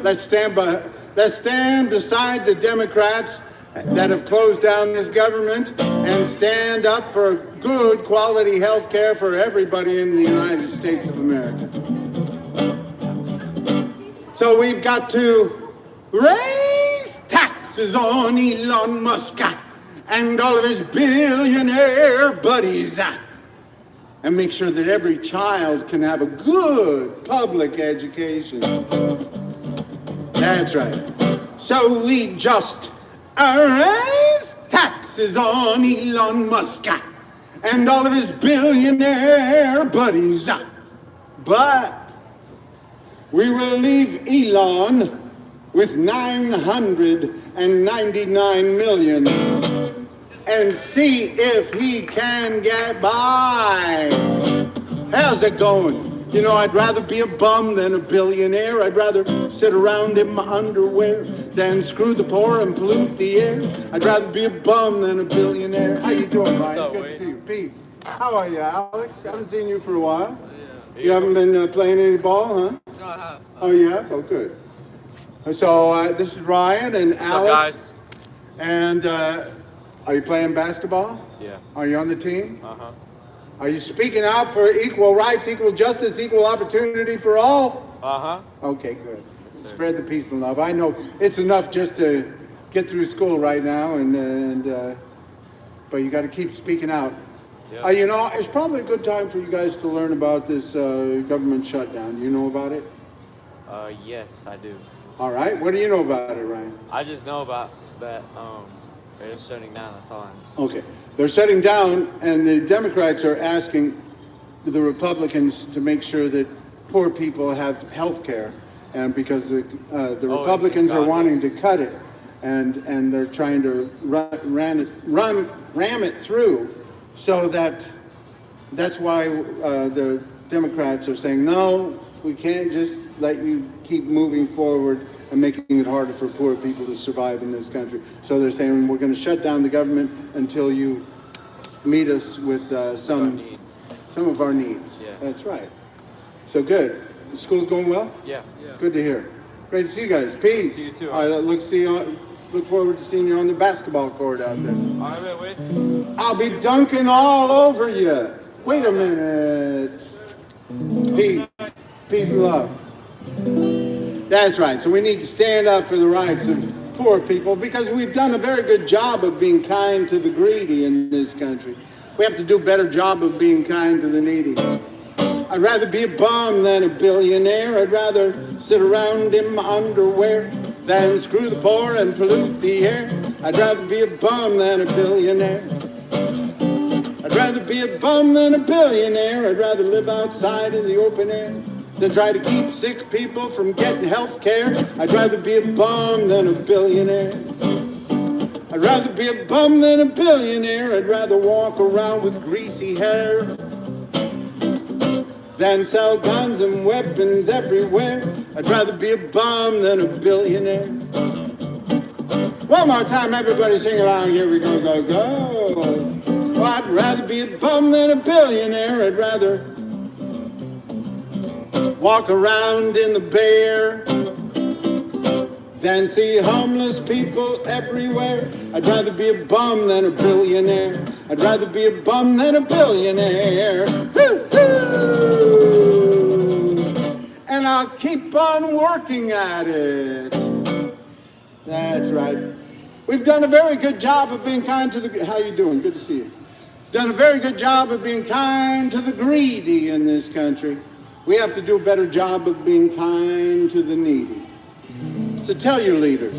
B: Let's stand beside the Democrats that have closed down this government and stand up for good quality health care for everybody in the United States of America. So we've got to raise taxes on Elon Musk and all of his billionaire buddies and make sure that every child can have a good public education. That's right. So we just raise taxes on Elon Musk and all of his billionaire buddies. But we will leave Elon with 999 million and see if he can get by. How's it going? You know, I'd rather be a bum than a billionaire. I'd rather sit around in my underwear than screw the poor and pollute the air. I'd rather be a bum than a billionaire. How you doing, Ryan?
C: Up,
B: Good
C: Wade?
B: to see you. Peace. How are you, Alex? I haven't seen you for a while. You haven't been playing any ball, huh?
C: No, I have.
B: Oh, you have? Oh, good. So this is Ryan and
C: What's
B: Alex.
C: up, guys?
B: And are you playing basketball?
C: Yeah.
B: Are you on the team?
C: Uh-huh.
B: Are you speaking out for equal rights, equal justice, equal opportunity for all?
C: Uh-huh.
B: Okay, good. Spread the peace and love. I know it's enough just to get through school right now, but you got to keep speaking out.
C: Yeah.
B: You know, it's probably a good time for you guys to learn about this government shutdown. Do you know about it?
C: Yes, I do.
B: All right. What do you know about it, Ryan?
C: I just know about that, they're just shutting down, that's all I know.
B: Okay. They're shutting down, and the Democrats are asking the Republicans to make sure that poor people have health care, and because the Republicans are wanting to cut it, and they're trying to ram it through, so that's why the Democrats are saying, no, we can't just let you keep moving forward and making it harder for poor people to survive in this country. So they're saying, we're going to shut down the government until you meet us with some of our needs.
C: Yeah.
B: That's right. So good. The school's going well?
C: Yeah.
B: Good to hear. Great to see you guys. Peace.
C: See you too.
B: All right, look forward to seeing you on the basketball court out there.
C: All right, wait.
B: I'll be dunking all over you. Wait a minute. Peace. Peace and love. That's right. So we need to stand up for the rights of poor people because we've done a very good job of being kind to the greedy in this country. We have to do a better job of being kind to the needy. I'd rather be a bum than a billionaire. I'd rather sit around in my underwear than screw the poor and pollute the air. I'd rather be a bum than a billionaire. I'd rather be a bum than a billionaire. I'd rather live outside in the open air than try to keep sick people from getting health care. I'd rather be a bum than a billionaire. I'd rather be a bum than a billionaire. I'd rather walk around with greasy hair than sell guns and weapons everywhere. I'd rather be a bum than a billionaire. One more time, everybody sing along. Here we go, go, go. Oh, I'd rather be a bum than a billionaire. I'd rather walk around in the Bear than see homeless people everywhere. I'd rather be a bum than a billionaire. I'd rather be a bum than a billionaire. Woo-hoo! And I'll keep on working at it. That's right. We've done a very good job of being kind to the... How you doing? Good to see you. Done a very good job of being kind to the greedy in this country. We have to do a better job of being kind to the needy. So tell your leaders,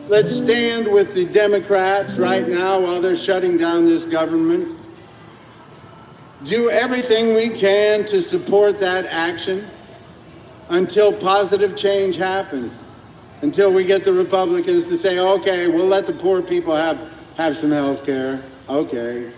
B: let's stand with the Democrats right now while they're shutting down this government. Do everything we can to support that action until positive change happens. Until we get the Republicans to say, okay, we'll let the poor people have some health care. Okay.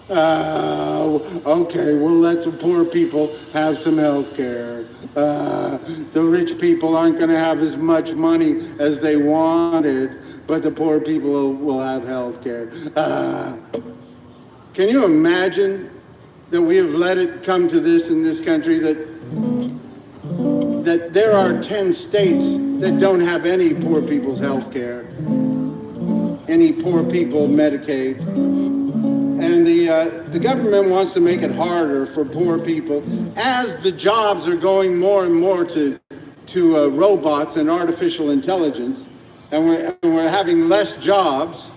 B: Okay, we'll let the poor people have some health care. The rich people aren't going to have as much money as they wanted, but the poor people will have health care. Can you imagine that we have let it come to this in this country, that there are 10 states that don't have any poor people's health care, any poor people Medicaid? And the government wants to make it harder for poor people as the jobs are going more and more to robots and artificial intelligence, and we're having less jobs.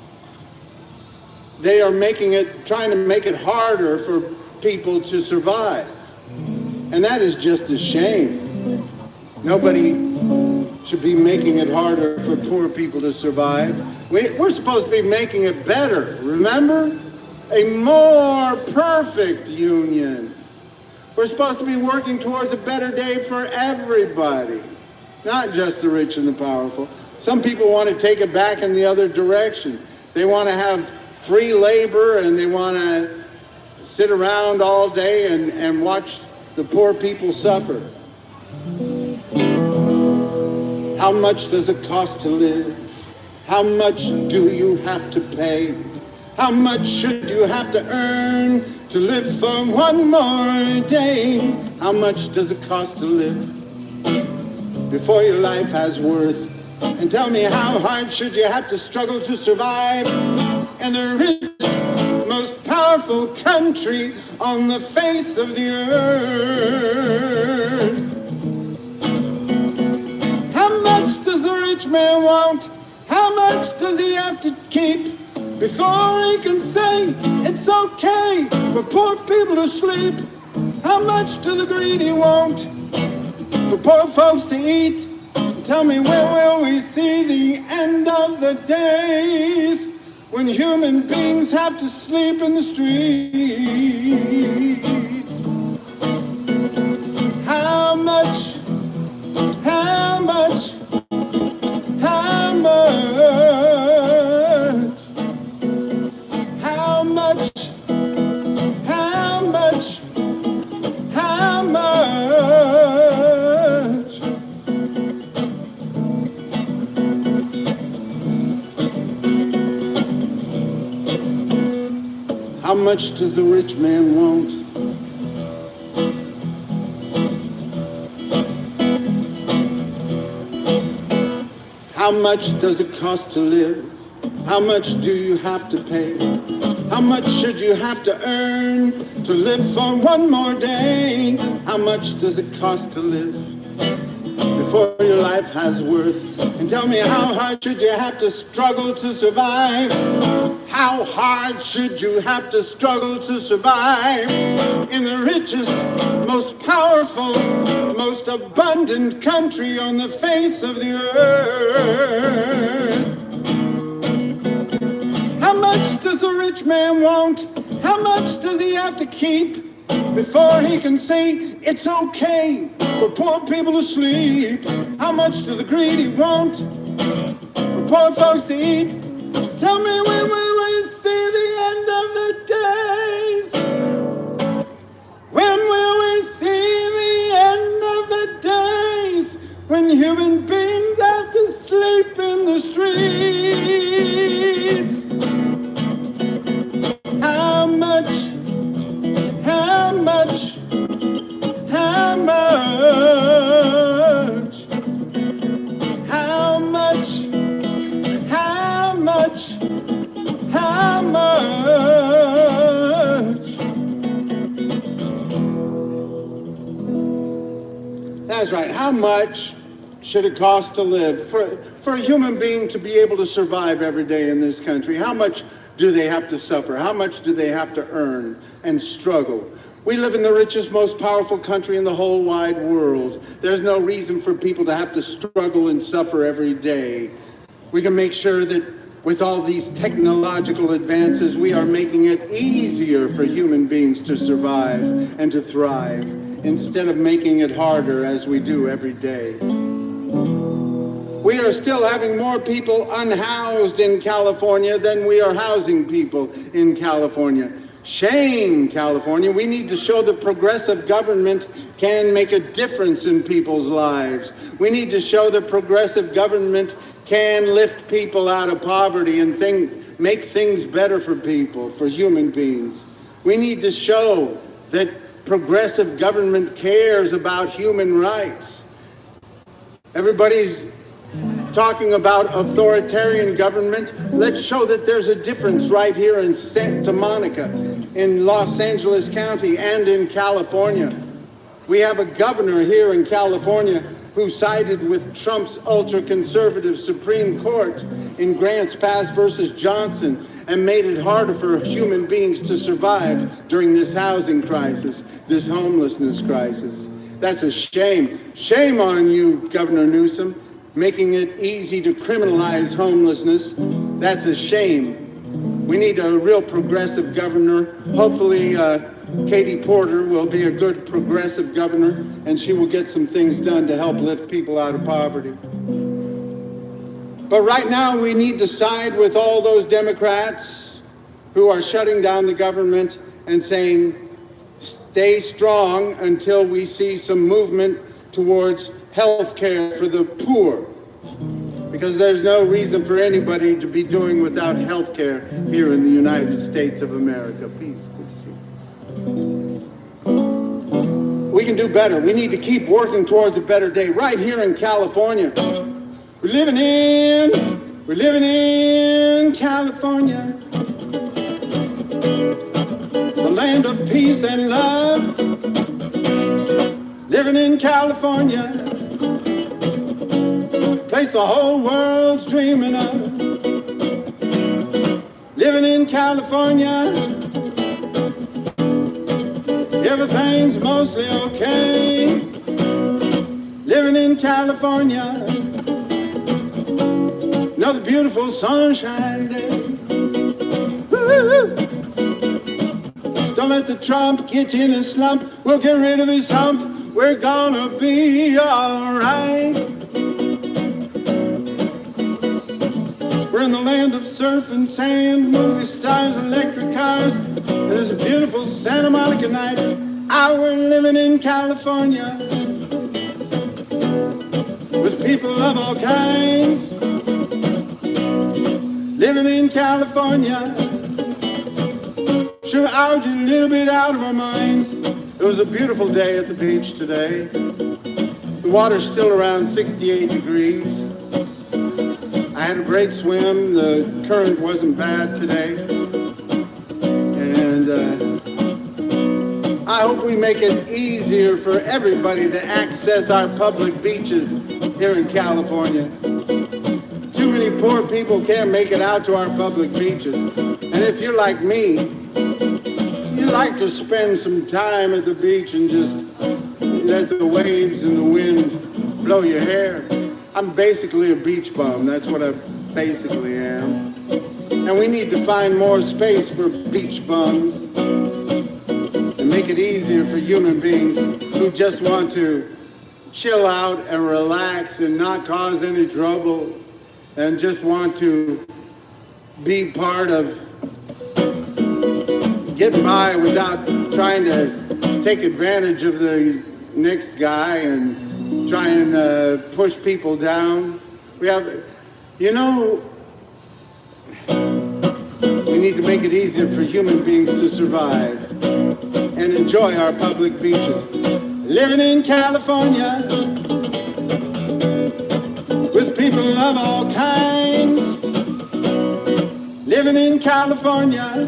B: They are trying to make it harder for people to survive. And that is just a shame. Nobody should be making it harder for poor people to survive. We're supposed to be making it better, remember? A more perfect union. We're supposed to be working towards a better day for everybody, not just the rich and the powerful. Some people want to take it back in the other direction. They want to have free labor and they want to sit around all day and watch the poor people suffer. How much does it cost to live? How much do you have to pay? How much should you have to earn to live for one more day? How much does it cost to live before your life has worth? And tell me, how hard should you have to struggle to survive in the richest, most powerful country on the face of the earth? How much does the rich man want? How much does he have to keep before he can say it's okay for poor people to sleep? How much do the greedy want for poor folks to eat? Tell me, where will we see the end of the days when human beings have to sleep in the streets? How much, how much, how much, how much, how much, how much? How much does the rich man want? How much does it cost to live? How much do you have to pay? How much should you have to earn to live for one more day? How much does it cost to live before your life has worth? And tell me, how hard should you have to struggle to survive? How hard should you have to struggle to survive in the richest, most powerful, most abundant country on the face of the earth? How much does the rich man want? How much does he have to keep before he can say it's okay for poor people to sleep? How much do the greedy want for poor folks to eat? Tell me, when will we see the end of the days? When will we see the end of the days when human beings have to sleep in the streets? How much, how much, how much, how much, how much, how much? That's right. How much should it cost to live for a human being to be able to survive every day in this country? How much do they have to suffer? How much do they have to earn and struggle? We live in the richest, most powerful country in the whole wide world. There's no reason for people to have to struggle and suffer every day. We can make sure that with all these technological advances, we are making it easier for human beings to survive and to thrive, instead of making it harder as we do every day. We are still having more people unhoused in California than we are housing people in California. Shame, California. We need to show that progressive government can make a difference in people's lives. We need to show that progressive government can lift people out of poverty and make things better for people, for human beings. We need to show that progressive government cares about human rights. Everybody's talking about authoritarian government. Let's show that there's a difference right here in Santa Monica, in Los Angeles County, and in California. We have a governor here in California who sided with Trump's ultra-conservative Supreme Court in Grants Pass versus Johnson and made it harder for human beings to survive during this housing crisis, this homelessness crisis. That's a shame. Shame on you, Governor Newsom. making it easy to criminalize homelessness. That's a shame. We need a real progressive governor. Hopefully, Katie Porter will be a good progressive governor, and she will get some things done to help lift people out of poverty. But right now, we need to side with all those Democrats who are shutting down the government and saying, stay strong until we see some movement towards health care for the poor. Because there's no reason for anybody to be doing without health care here in the United States of America. Peace. Good to see you. We can do better. We need to keep working towards a better day. Right here in California, we're living in California, the land of peace and love. Living in California, place the whole world's dreaming of. Living in California, everything's mostly okay. Living in California, another beautiful sunshine day. Woo-hoo-hoo. Don't let the Trump get you in a slump. We'll get rid of his hump. We're gonna be alright. We're in the land of surf and sand, movie stars, electric cars, and it's a beautiful Santa Monica night. We're living in California with people of all kinds. Living in California, sure out a little bit out of our minds. It was a beautiful day at the beach today. The water's still around 68 degrees. I had a great swim. The current wasn't bad today. And I hope we make it easier for everybody to access our public beaches here in California. Too many poor people can't make it out to our public beaches. And if you're like me, you like to spend some time at the beach and just let the waves and the wind blow your hair. I'm basically a beach bum. That's what I basically am. And we need to find more space for beach bums and make it easier for human beings who just want to chill out and relax and not cause any trouble and just want to be part of getting by without trying to take advantage of the next guy and try and push people down. We have, you know, we need to make it easier for human beings to survive and enjoy our public beaches. Living in California with people of all kinds. Living in California,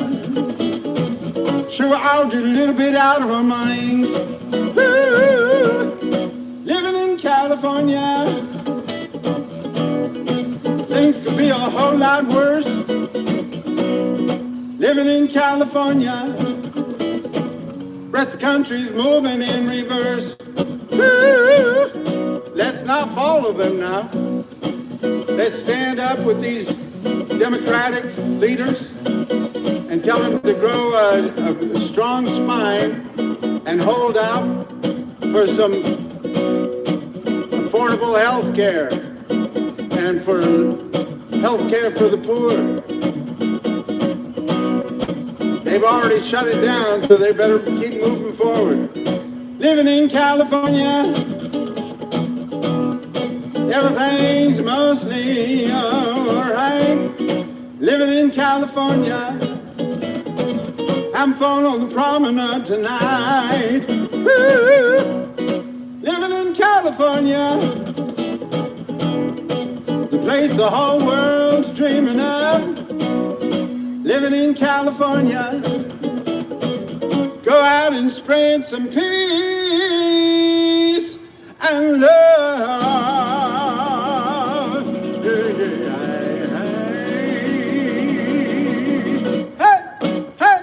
B: sure out a little bit out of our minds. Ooh, living in California, things could be a whole lot worse. Living in California, rest of the country's moving in reverse. Ooh, let's not follow them now. Let's stand up with these Democratic leaders and tell them to grow a strong spine and hold out for some affordable health care and for health care for the poor. They've already shut it down, so they better keep moving forward. Living in California, everything's mostly alright. Living in California, I'm falling on the promenade tonight. Woo! Living in California, the place the whole world's dreaming of. Living in California, go out and spread some peace and love. Hey, hey.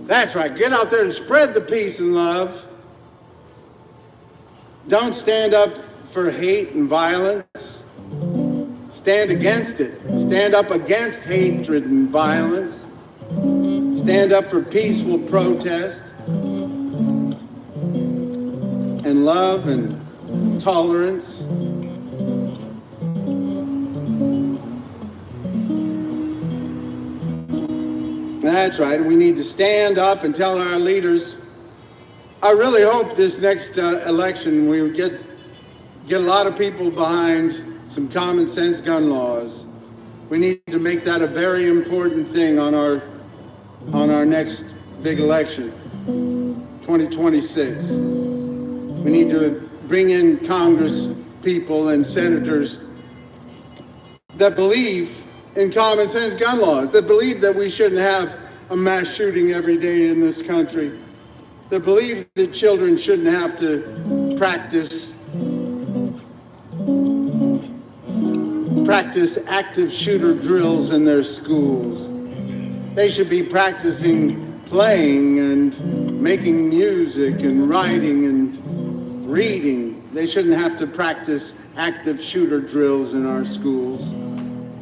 B: That's right. Get out there and spread the peace and love. Don't stand up for hate and violence. Stand against it. Stand up against hatred and violence. Stand up for peaceful protest and love and tolerance. That's right. We need to stand up and tell our leaders. I really hope this next election we get a lot of people behind some common sense gun laws. We need to make that a very important thing on our next big election, 2026. We need to bring in Congress people and senators that believe in common sense gun laws, that believe that we shouldn't have a mass shooting every day in this country, that believe that children shouldn't have to practice active shooter drills in their schools. They should be practicing playing and making music and writing and reading. They shouldn't have to practice active shooter drills in our schools.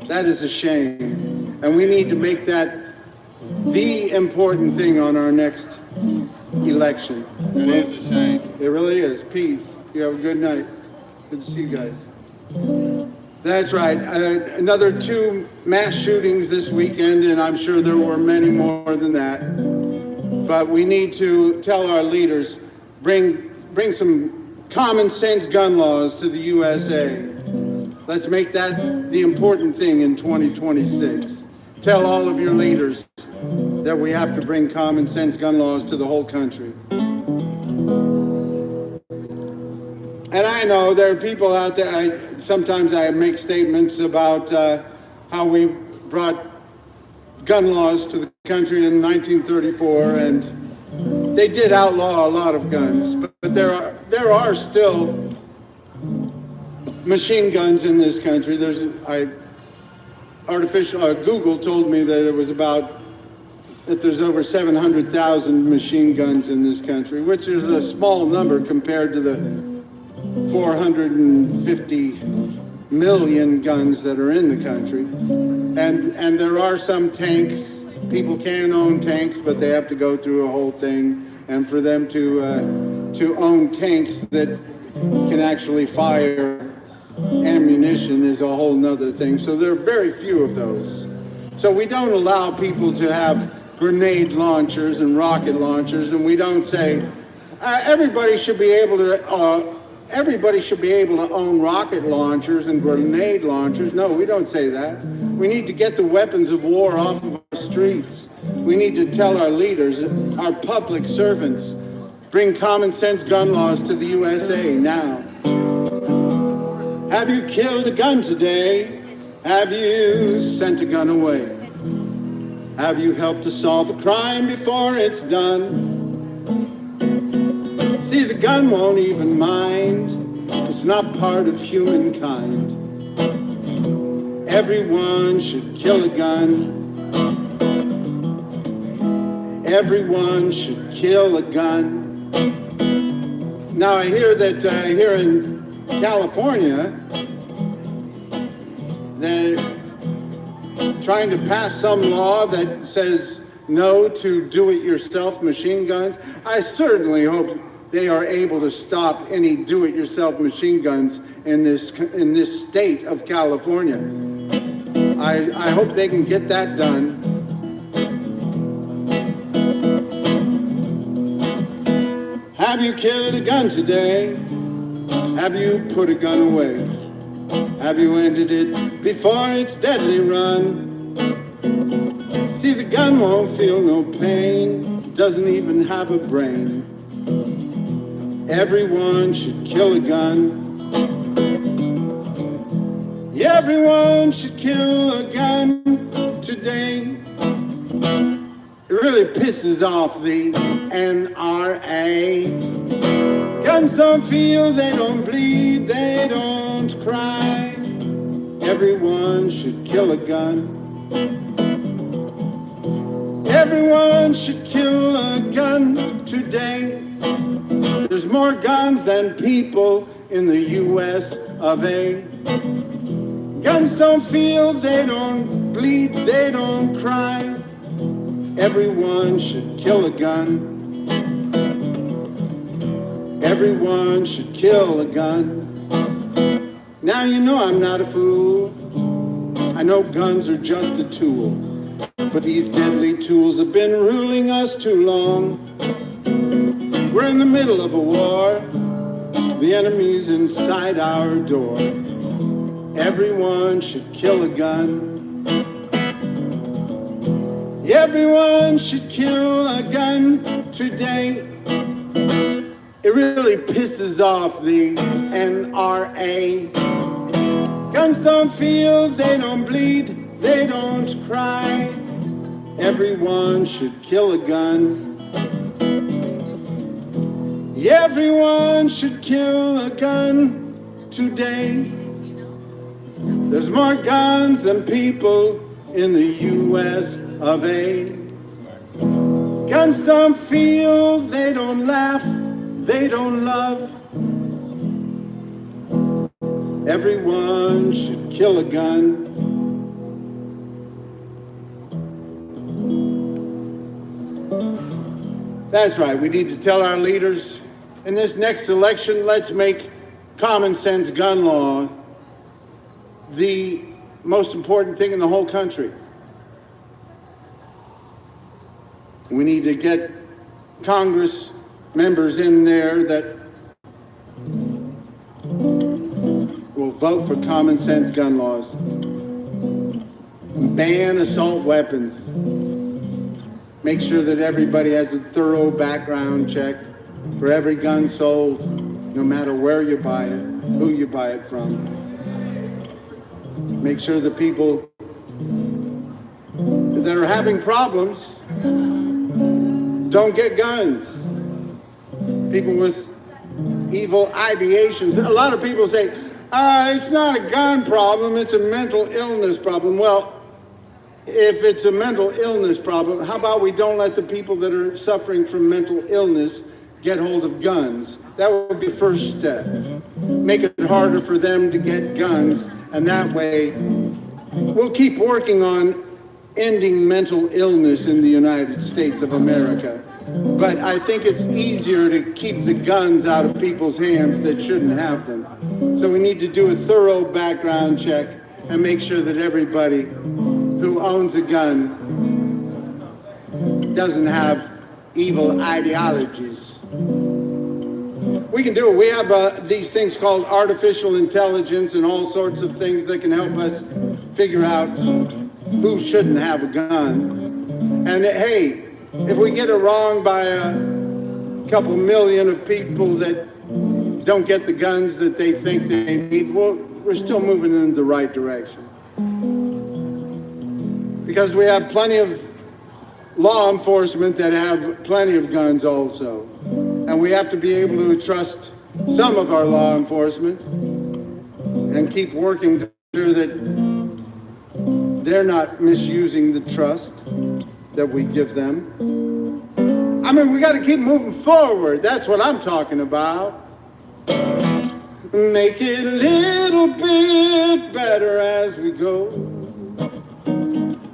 B: That is a shame. And we need to make that the important thing on our next election.
D: It is a shame.
B: It really is. Peace. You have a good night. Good to see you guys. That's right. Another 2 mass shootings this weekend, and I'm sure there were many more than that. But we need to tell our leaders, bring some common sense gun laws to the USA. Let's make that the important thing in 2026. Tell all of your leaders that we have to bring common sense gun laws to the whole country. And I know there are people out there, sometimes I make statements about how we brought gun laws to the country in 1934, and they did outlaw a lot of guns, but there are still machine guns in this country. Google told me that there's over 700,000 machine guns in this country, which is a small number compared to the 450 million guns that are in the country. And there are some tanks. People can own tanks, but they have to go through a whole thing. And for them to own tanks that can actually fire ammunition is a whole nother thing. So there are very few of those. So we don't allow people to have grenade launchers and rocket launchers, and we don't say everybody should be able to own rocket launchers and grenade launchers. No, we don't say that. We need to get the weapons of war off of our streets. We need to tell our leaders, our public servants, bring common sense gun laws to the USA now. Have you killed a gun today? Have you sent a gun away? Have you helped to solve a crime before it's done? See, the gun won't even mind. It's not part of humankind. Everyone should kill a gun. Everyone should kill a gun. Now I hear that here in California, they're trying to pass some law that says no to do-it-yourself machine guns. I certainly hope they are able to stop any do-it-yourself machine guns in this state of California. I hope they can get that done. Have you killed a gun today? Have you put a gun away? Have you ended it before its deadly run? See, the gun won't feel no pain, doesn't even have a brain. Everyone should kill a gun. Everyone should kill a gun today. It really pisses off the NRA. Guns don't feel, they don't bleed, they don't cry. Everyone should kill a gun. Everyone should kill a gun today. There's more guns than people in the US of A. Guns don't feel, they don't bleed, they don't cry. Everyone should kill a gun. Everyone should kill a gun. Now you know I'm not a fool. I know guns are just a tool, but these deadly tools have been ruling us too long. We're in the middle of a war. The enemy's inside our door. Everyone should kill a gun. Everyone should kill a gun today. It really pisses off the NRA. Guns don't feel, they don't bleed, they don't cry. Everyone should kill a gun. Everyone should kill a gun today. There's more guns than people in the US of A. Guns don't feel, they don't laugh, they don't love. Everyone should kill a gun. That's right, we need to tell our leaders, in this next election, let's make common sense gun law the most important thing in the whole country. We need to get Congress members in there that will vote for common sense gun laws. Ban assault weapons. Make sure that everybody has a thorough background check for every gun sold, no matter where you buy it, who you buy it from. Make sure the people that are having problems don't get guns. People with evil ideations. A lot of people say, it's not a gun problem, it's a mental illness problem. Well, if it's a mental illness problem, how about we don't let the people that are suffering from mental illness get hold of guns? That would be the first step. Make it harder for them to get guns, and that way we'll keep working on ending mental illness in the United States of America. But I think it's easier to keep the guns out of people's hands that shouldn't have them. So we need to do a thorough background check and make sure that everybody who owns a gun doesn't have evil ideologies. We can do it. We have these things called artificial intelligence and all sorts of things that can help us figure out who shouldn't have a gun. And hey, if we get it wrong by a couple million of people that don't get the guns that they think they need, well, we're still moving in the right direction. Because we have plenty of law enforcement that have plenty of guns also. And we have to be able to trust some of our law enforcement and keep working to ensure that they're not misusing the trust that we give them. I mean, we got to keep moving forward. That's what I'm talking about. Make it a little bit better as we go.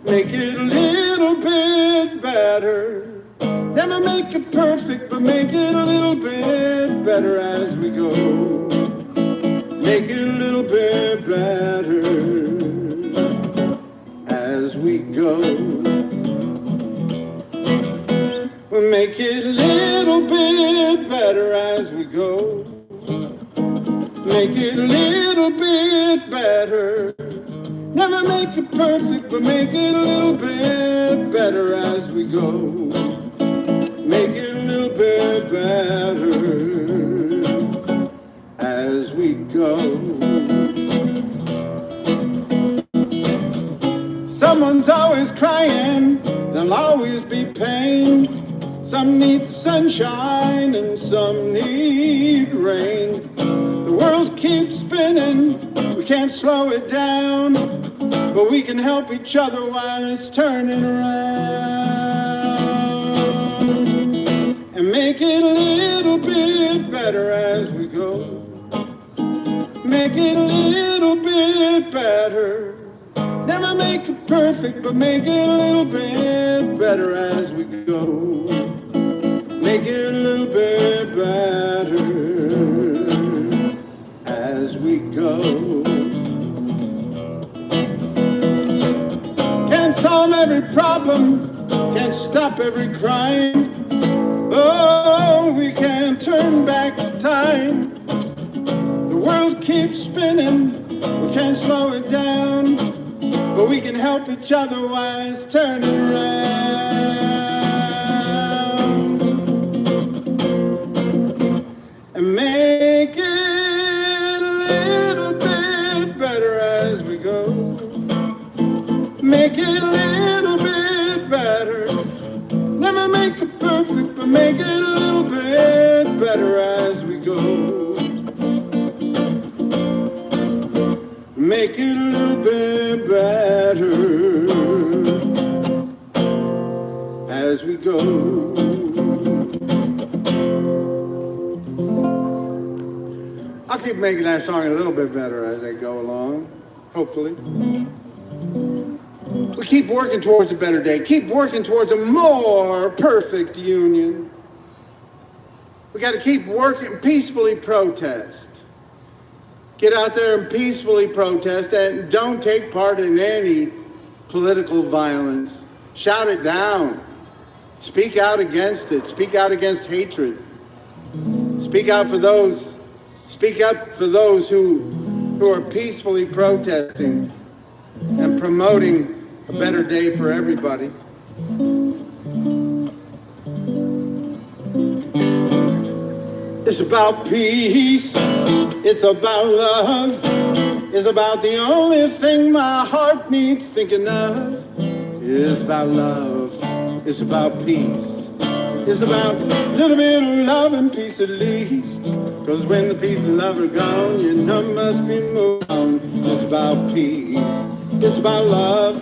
B: Make it a little bit better. Never make it perfect, but make it a little bit better as we go. Make it a little bit better as we go. We'll make it a little bit better as we go. Make it a little bit better. Never make it perfect, but make it a little bit better as we go. Make it a little bit better as we go. Someone's always crying, there'll always be pain. Some need the sunshine and some need rain. The world keeps spinning, we can't slow it down, but we can help each other while it's turning around. And make it a little bit better as we go. make it a little bit better. Never make it perfect, but make it a little bit better as we go. Make it a little bit better as we go. Can't solve every problem, can't stop every crime. Oh, we can't turn back time. The world keeps spinning, we can't slow it down, but we can help each other while it's turning around. And make it a little bit better as we go. Make it a little bit better. Never make it perfect, but make it a little bit better as we go. Make it a little bit better as we go. I'll keep making that song a little bit better as I go along, hopefully. We keep working towards a better day, keep working towards a more perfect union. We got to keep working, peacefully protest. Get out there and peacefully protest and don't take part in any political violence. Shout it down. Speak out against it. Speak out against hatred. Speak out for those, speak up for those who are peacefully protesting and promoting a better day for everybody. It's about peace, it's about love, it's about the only thing my heart needs thinking of. It's about love, it's about peace, it's about a little bit of love and peace at least. Cause when the peace and love are gone, you know must be moved on. It's about peace, it's about love,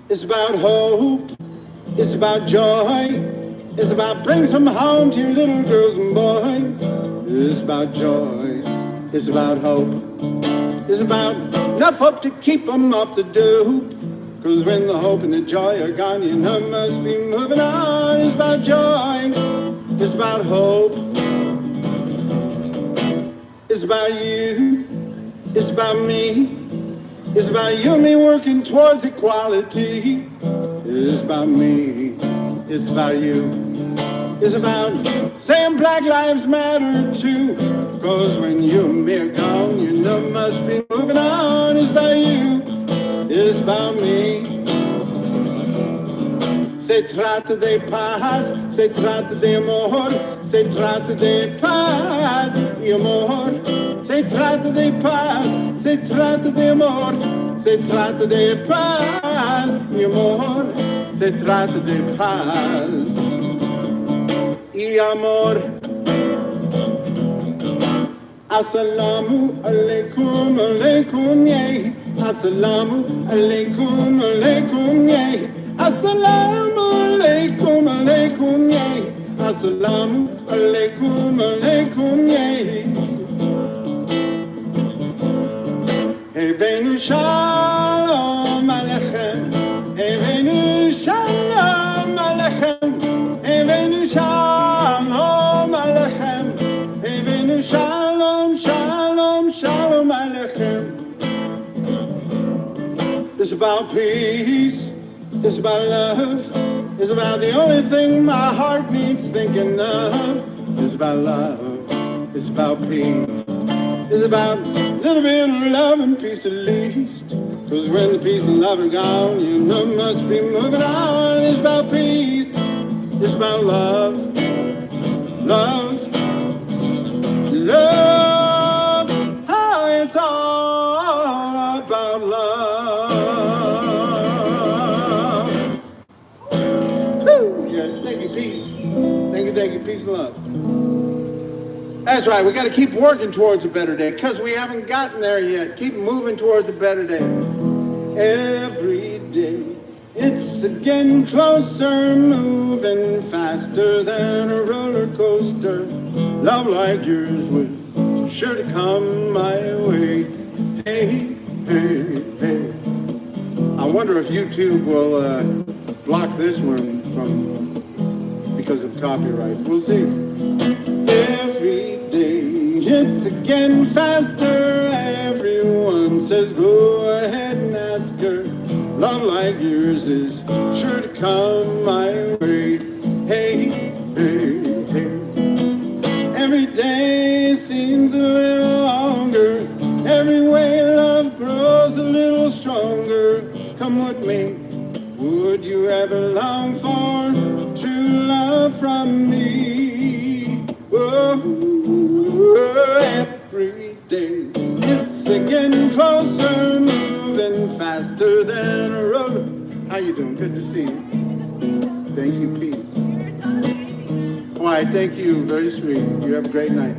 B: it's about hope, it's about joy. It's about bring some home to your little girls and boys. It's about joy. It's about hope. It's about enough hope to keep them off the dupe. Cause when the hope and the joy are gone, you know must be moving on. It's about joy. It's about hope. It's about you. It's about me. It's about you and me working towards equality. It's about me. It's about you. It's about saying Black Lives Matter too. Cause when you and me are gone, you know must be moving on. It's about you. It's about me. Se trata de paz, se trata de amor, se trata de paz y amor. Se trata de paz, se trata de amor, se trata de paz y amor. Se trata de paz y amor. Assalamu alaikum, alaikum, yay. Assalamu alaikum, alaikum, yay. Assalamu alaikum, alaikum, yay. Assalamu alaikum, alaikum, yay. Evenu shalom aleichem. Evenu shalom aleichem. Evenu shalom aleichem. Evenu shalom, shalom, shalom aleichem. It's about peace. It's about love. It's about the only thing my heart needs thinking of. It's about love. It's about peace. It's about a little bit of love and peace at least. Cause when the peace and love are gone, you know must be moving on. It's about peace. It's about love. Love. Love. Oh, it's all about love. Woo! Yeah, thank you, peace. Thank you, peace and love. That's right, we got to keep working towards a better day because we haven't gotten there yet. Keep moving towards a better day. Every day, it's getting closer, moving faster than a roller coaster. Love like yours would sure to come my way. Hey, hey, hey. I wonder if YouTube will block this one because of copyright. We'll see. Every day it's getting faster. Everyone says go ahead and ask her. Love like yours is sure to come my way. Hey, hey, hey. Every day seems a little longer. Every way love grows a little stronger. Come with me. Would you ever long for true love from me? Oh, every day it's getting closer, moving faster than a road. How you doing? Good to see you. Thank you, peace. Why, thank you. Very sweet. You have a great night.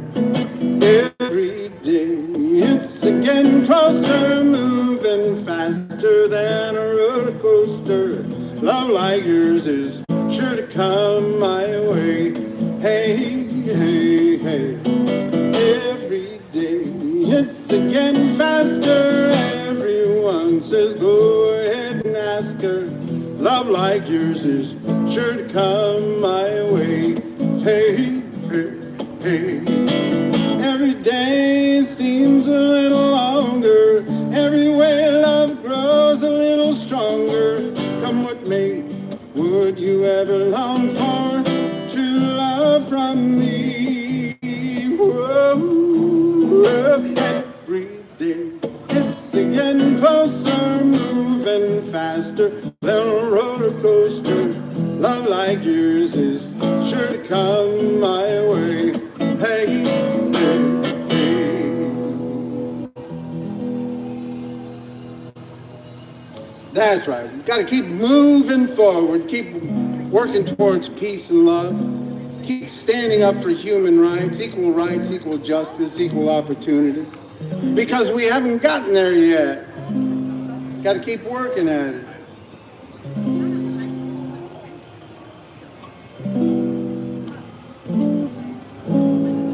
B: Every day it's getting closer, moving faster than a roller coaster. Love like yours is sure to come my way. Hey, hey, hey. Every day it's getting faster. Everyone says go ahead and ask her. Love like yours is sure to come my way. Hey, hey, hey. Every day seems a little longer. Every way love grows a little stronger. Come with me. Would you ever long for true love from me? Whoa, whoa. Every day it's getting closer, moving faster than a roller coaster. Love like yours is sure to come my way. Hey, hey, hey. That's right. We've got to keep moving forward, keep working towards peace and love, keep standing up for human rights, equal justice, equal opportunity, because we haven't gotten there yet. Got to keep working at it.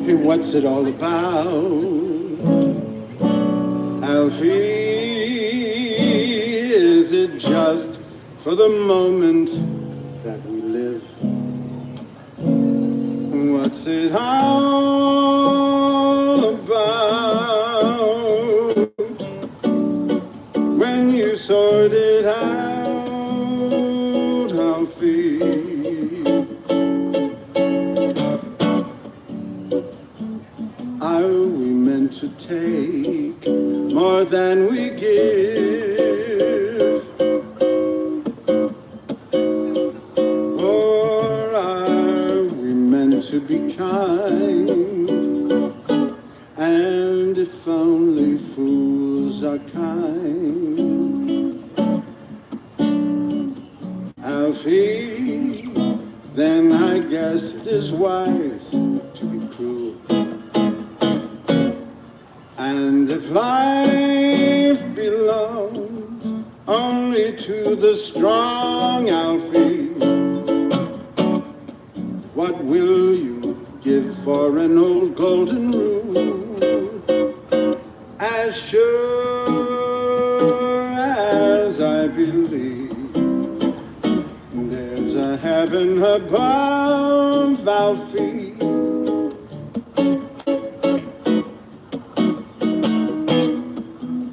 B: Hey, what's it all about, Alfie? Is it just for the moment that we live? What's it all about when you sort it out, Alfie? Are we meant to take more than we give? Or are we meant to be kind? And if only fools are kind, Alfie, then I guess it is wise to be cruel. And if life belongs only to the strong, Alfie, what will you give for an old golden rule? As sure as I believe there's a heaven above, Alfie,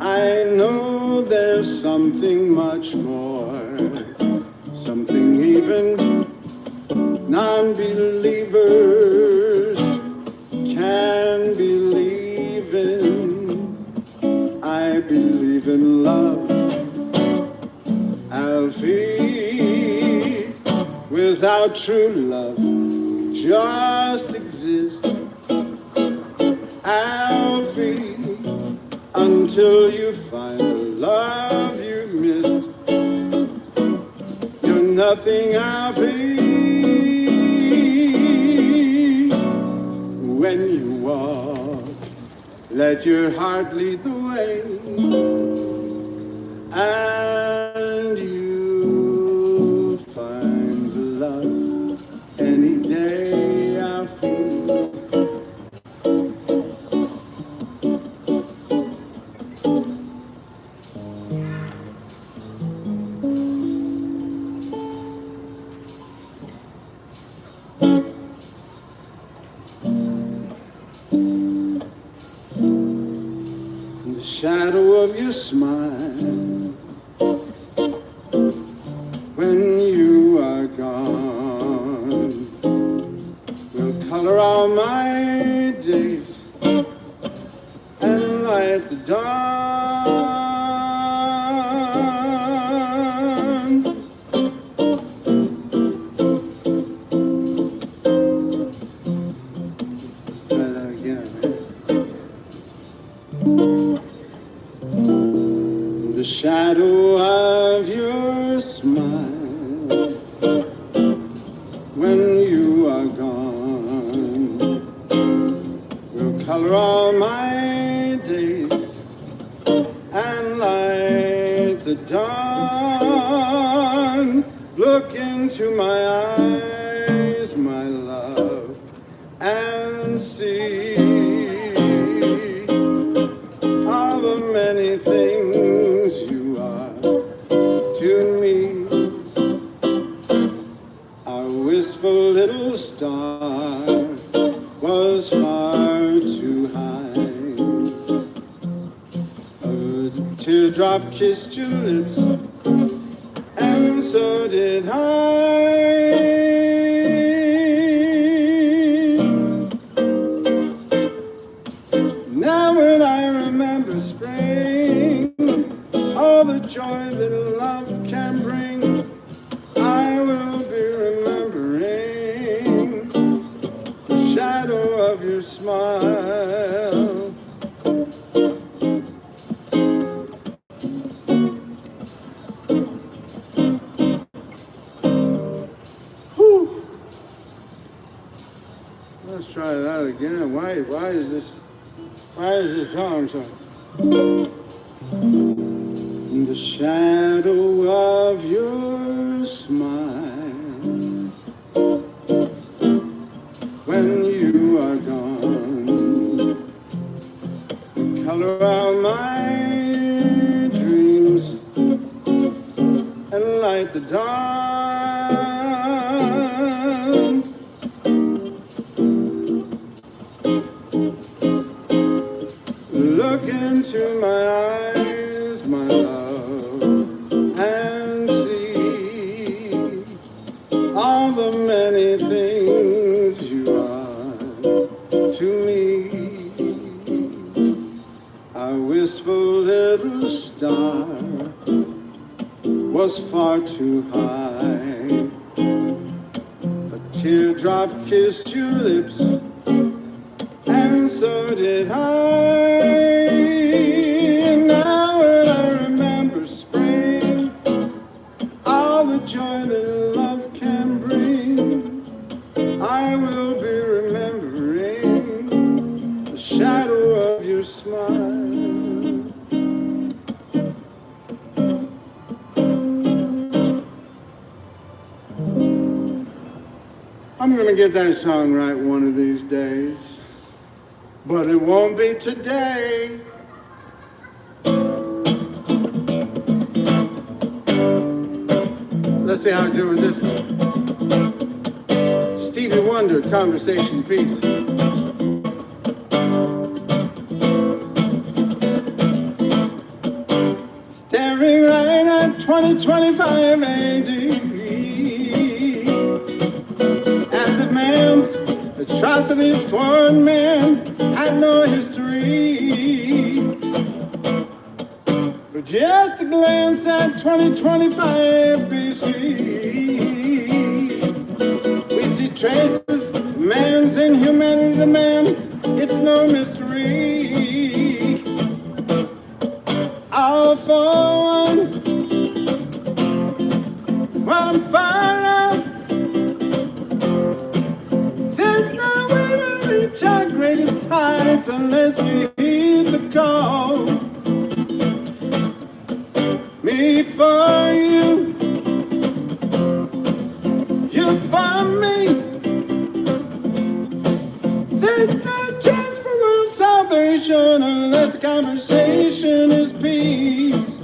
B: I know there's something much more, something even non-believers can believe in. I believe in love, Alfie. Without true love, we just exist, Alfie. Until you find the love you've missed, you're nothing, Alfie. When you walk, let your heart lead the way, and you'll find the love any day, Alfie. shadow of your smile when you are gone will color all my days and light the dawn. Let's try that again, man. The shadow of your smile when you are gone will color all my days and light the dawn. Look into my eyes, my love, and see all the many things you are to me. Our wistful little star was far too high. A teardrop kissed your lips, and so did I. Now when I remember spring, all the joy that love can bring, I will be remembering the shadow of your smile. Whew. Let's try that again. Why is this song so? In the shadow of your smile when you are gone, color all my dreams and light the dawn. Look into my eyes, my love, and see all the many things you are to me. Our wistful little star was far too high. A teardrop kissed your lips, and so did I. And now when I remember spring, all the joy that love can bring, I will be remembering the shadow of your smile. I'm gonna get that song right one of these days, but it won't be today. Let's see how I do with this one. Stevie Wonder, Conversation Piece. Staring right at 2025 AD, as if man's atrocities toward man had no history. But just a glance at 2025 BC, we see traces of man's inhumanity to man. It's no mystery. All for one fire. There's no way we'll reach our greatest heights unless we heed the call. Me for you, you for me. There's no chance for world salvation unless the conversation is peace.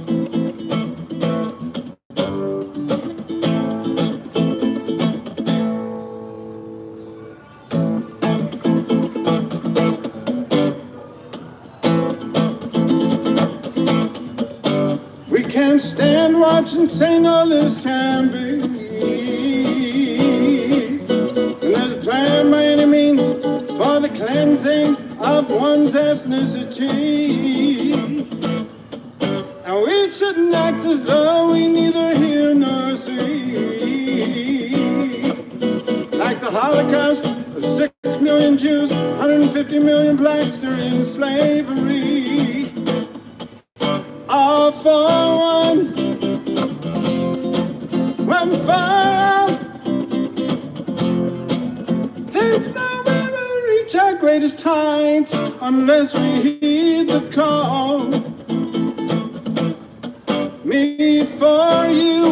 B: march and say no, this can't be. And there's a plan by any means for the cleansing of one's ethnicity. And we shouldn't act as though we neither hear nor see. Like the Holocaust of 6 million Jews, 150 million blacks during slavery. All for one for all. There's no way we'll reach our greatest heights unless we heed the call. Me for you,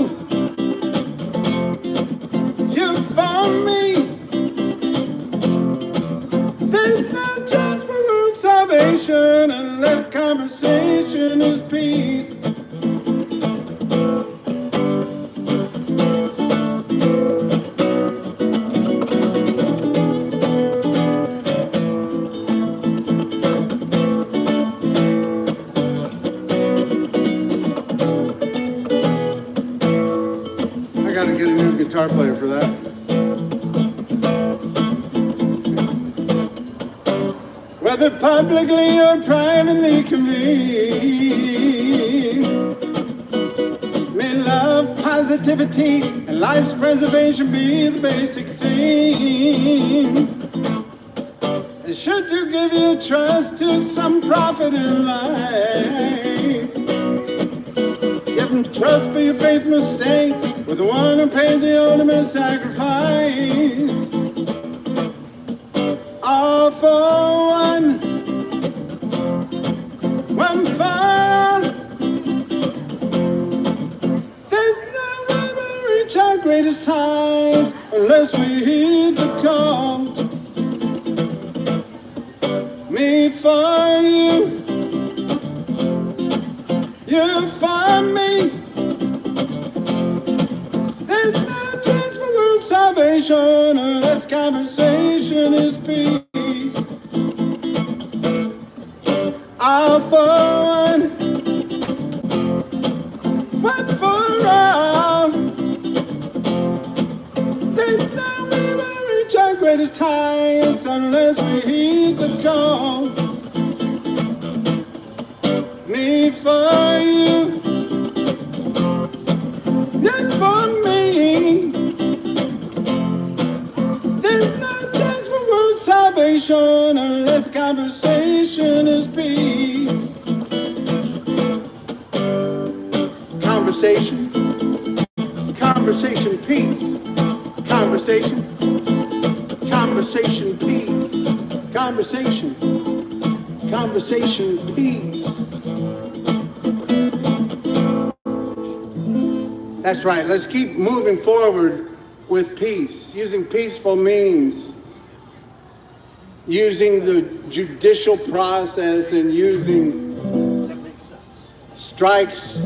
B: you for me. There's no chance for world salvation unless conversation is peace. Guitar player for that. Whether publicly or privately convened, may love, positivity, and life's preservation be the basic theme. And should you give your trust to some prophet in life, give him trust, but your faith must stay with the one who paid the ultimate sacrifice. All for one for all. There's no way we'll reach our greatest heights unless we heed the call. Me for you, you for me. There's no chance for world salvation unless conversation is peace. All for one for all. There's no way we'll reach our greatest heights unless we heed the call. Me for you, you for me. There's no chance for world salvation unless conversation is peace. Conversation, conversation, peace. Conversation, conversation, peace. Conversation, conversation, peace. That's right. Let's keep moving forward with peace, using peaceful means, using the judicial process and using strikes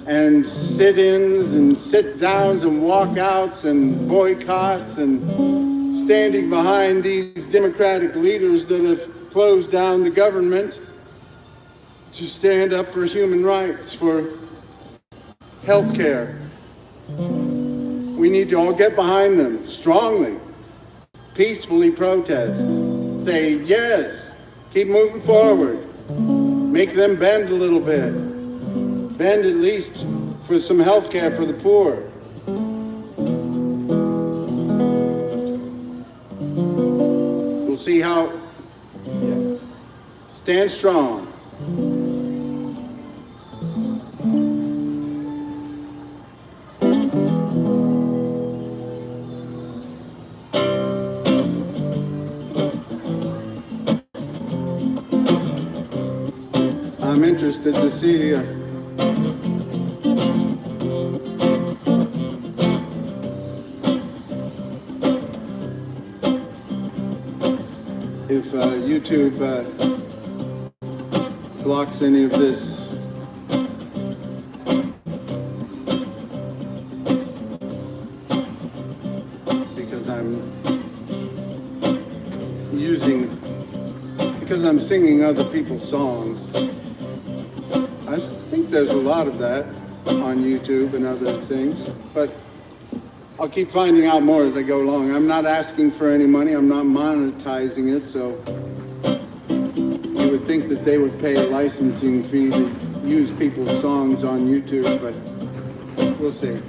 B: and sit-ins and sit-downs and walkouts and boycotts and standing behind these democratic leaders that have closed down the government to stand up for human rights, for health care. We need to all get behind them strongly, peacefully protest, say yes, keep moving forward, make them bend a little bit, bend at least for some health care for the poor. We'll see how, stand strong. I'm interested to see if YouTube blocks any of this. Because I'm singing other people's songs. I think there's a lot of that. on YouTube and other things, but I'll keep finding out more as I go along. I'm not asking for any money. I'm not monetizing it, so you would think that they would pay a licensing fee to use people's songs on YouTube, but we'll see.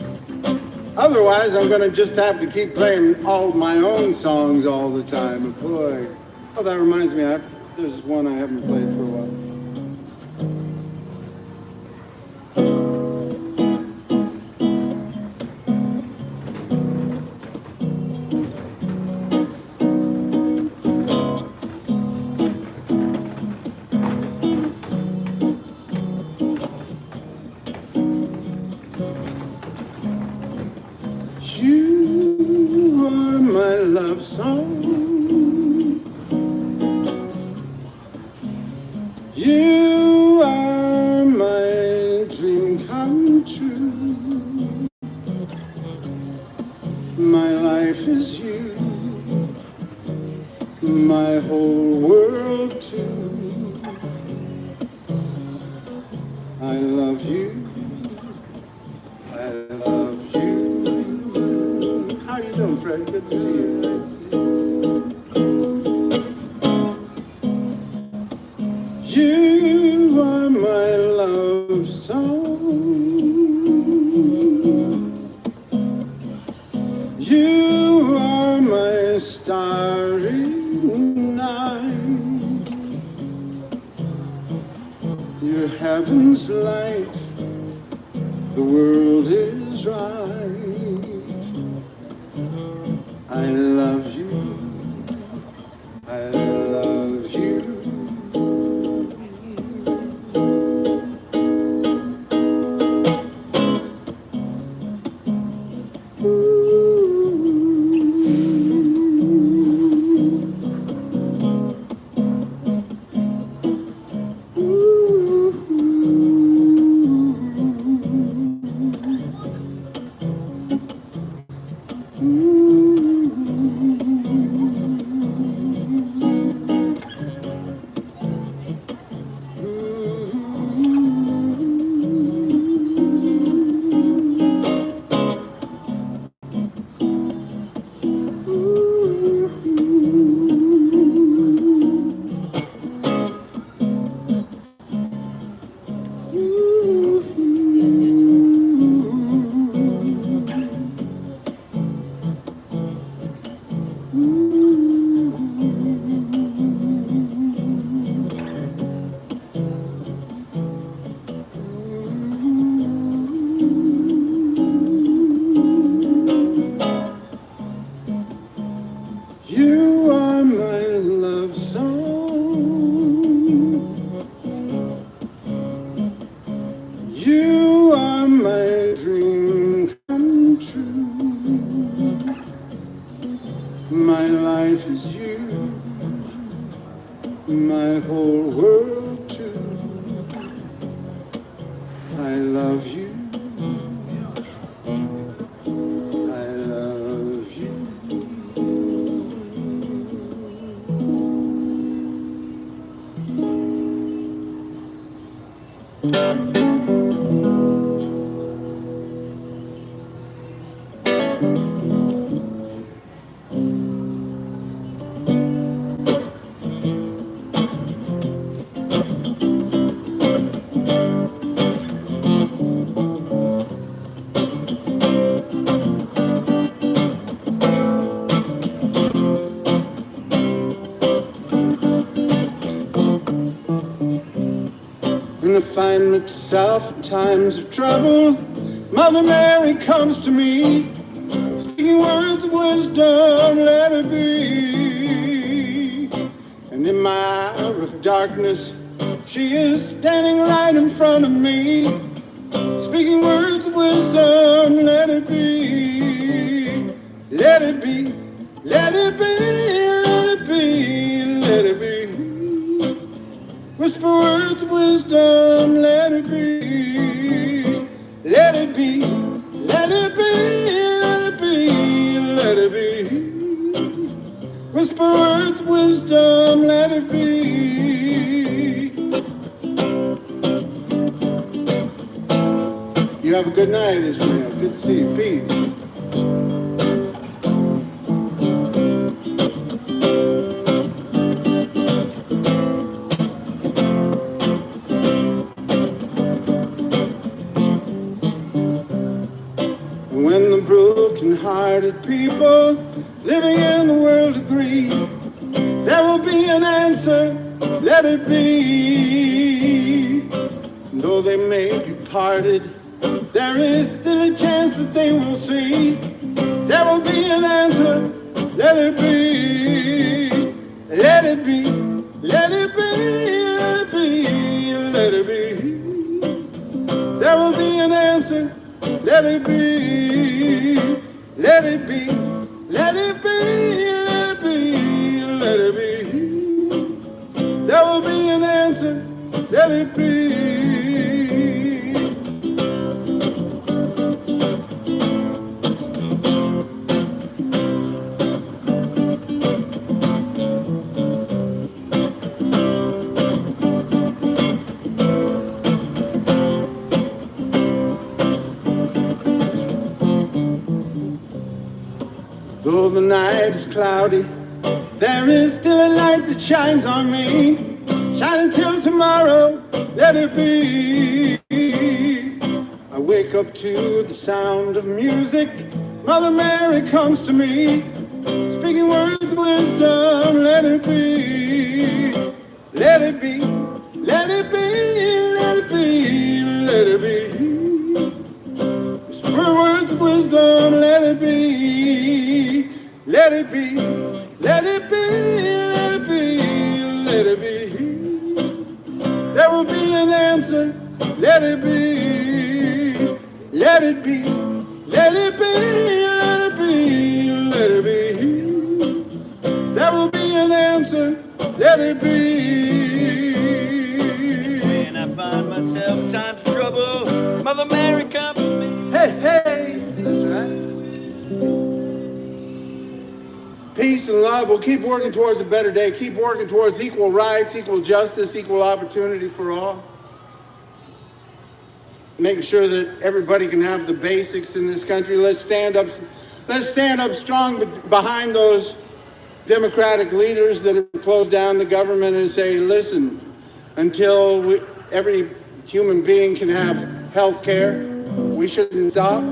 B: Otherwise, I'm going to just have to keep playing all my own songs all the time. Boy. Oh, that reminds me, there's one I haven't played for a while. You are my love song. You are my dream come true. My life is you, my whole world too. I love you, I love you. How you doing, Fred? Good to see you. You are my love song. You are my starry night. Your heaven's light. The world is right. I love you. I love you. You are my love song. You are my dream come true. My life is you, my whole world too. I love you. I love you. When I find myself in times of trouble, Mother Mary comes to me, speaking words of wisdom, let it be. And in my hour of darkness, she is standing right in front of me, speaking words of wisdom, let it be. Let it be, let it be, let it be, let it be. Whisper words of wisdom, let it be. Let it be, let it be, let it be, let it be. Whisper words of wisdom, let it be. have a good night, Ishmael. Good to see you. Peace. When the broken-hearted people living in the world agree, there will be an answer, let it be. Though they may be parted, there is still a chance that they will see. There will be an answer, let it be. Let it be, let it be, let it be, let it be. There will be an answer, let it be. Let it be, let it be, let it be, let it be. There will be an answer, let it be. Though the night is cloudy, there is still a light that shines on me. Shine until tomorrow, let it be. I wake up to the sound of music. Mother Mary comes to me, speaking words of wisdom, let it be. Let it be, let it be, let it be, let it be. Whisper words of wisdom, let it be. Let it be, let it be, let it be, let it be. There will be an answer, let it be. Let it be, let it be, let it be, let it be. There will be an answer, let it be.
D: When I find myself in times of trouble, Mother Mary comes to me.
B: Hey, hey, that's right. Peace and love. We'll keep working towards a better day. Keep working towards equal rights, equal justice, equal opportunity for all. Making sure that everybody can have the basics in this country. Let's stand up strong behind those Democratic leaders that have closed down the government and say, listen, until every human being can have health care, we shouldn't stop.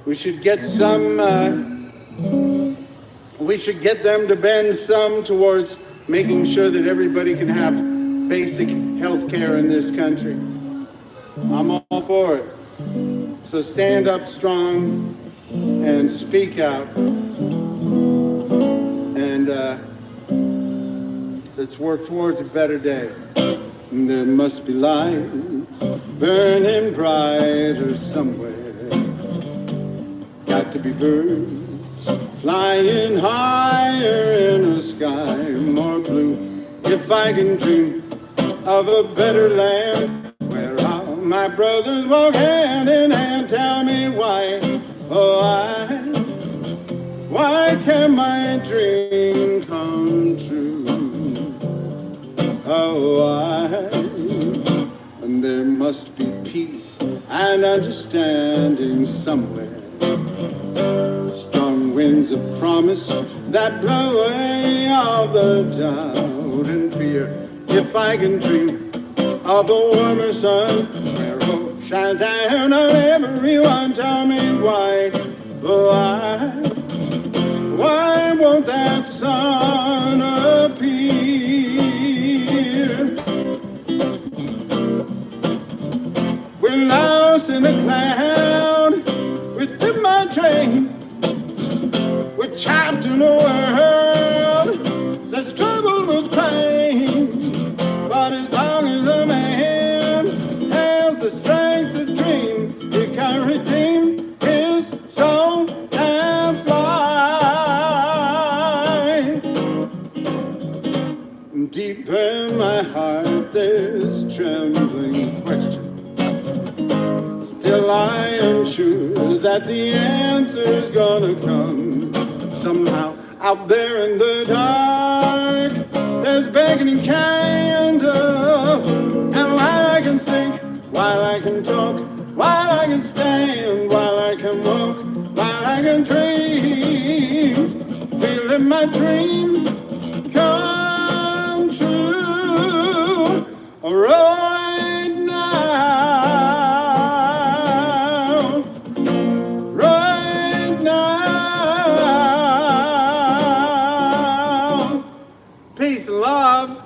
B: We should get we should get them to bend some towards making sure that everybody can have basic health care in this country. I'm all for it. So stand up strong and speak out. And let's work towards a better day. There must be lights burning brighter somewhere. Got to be birds flying higher in a sky more blue. If I can dream of a better land where all my brothers walk hand in hand, tell me why, oh why can't my dream come true? Oh, why? And there must be peace and understanding somewhere. Strong winds of promise that blow away all the doubt and fear. If I can dream of a warmer sun where hope shines down on everyone, tell me why, oh why won't that sun appear? We're lost in a cloud within my train. We're trapped in a world that's troubled with pain. But as long as a man has the strength to dream, he can redeem his soul and fly. Deep in my heart there's a trembling question. Still I am sure that the answer's gonna come somehow. Out there in the dark there's beckoning candle. And while I can think, while I can talk, while while I can dream, feeling my dream come true right now, right now. Peace and love.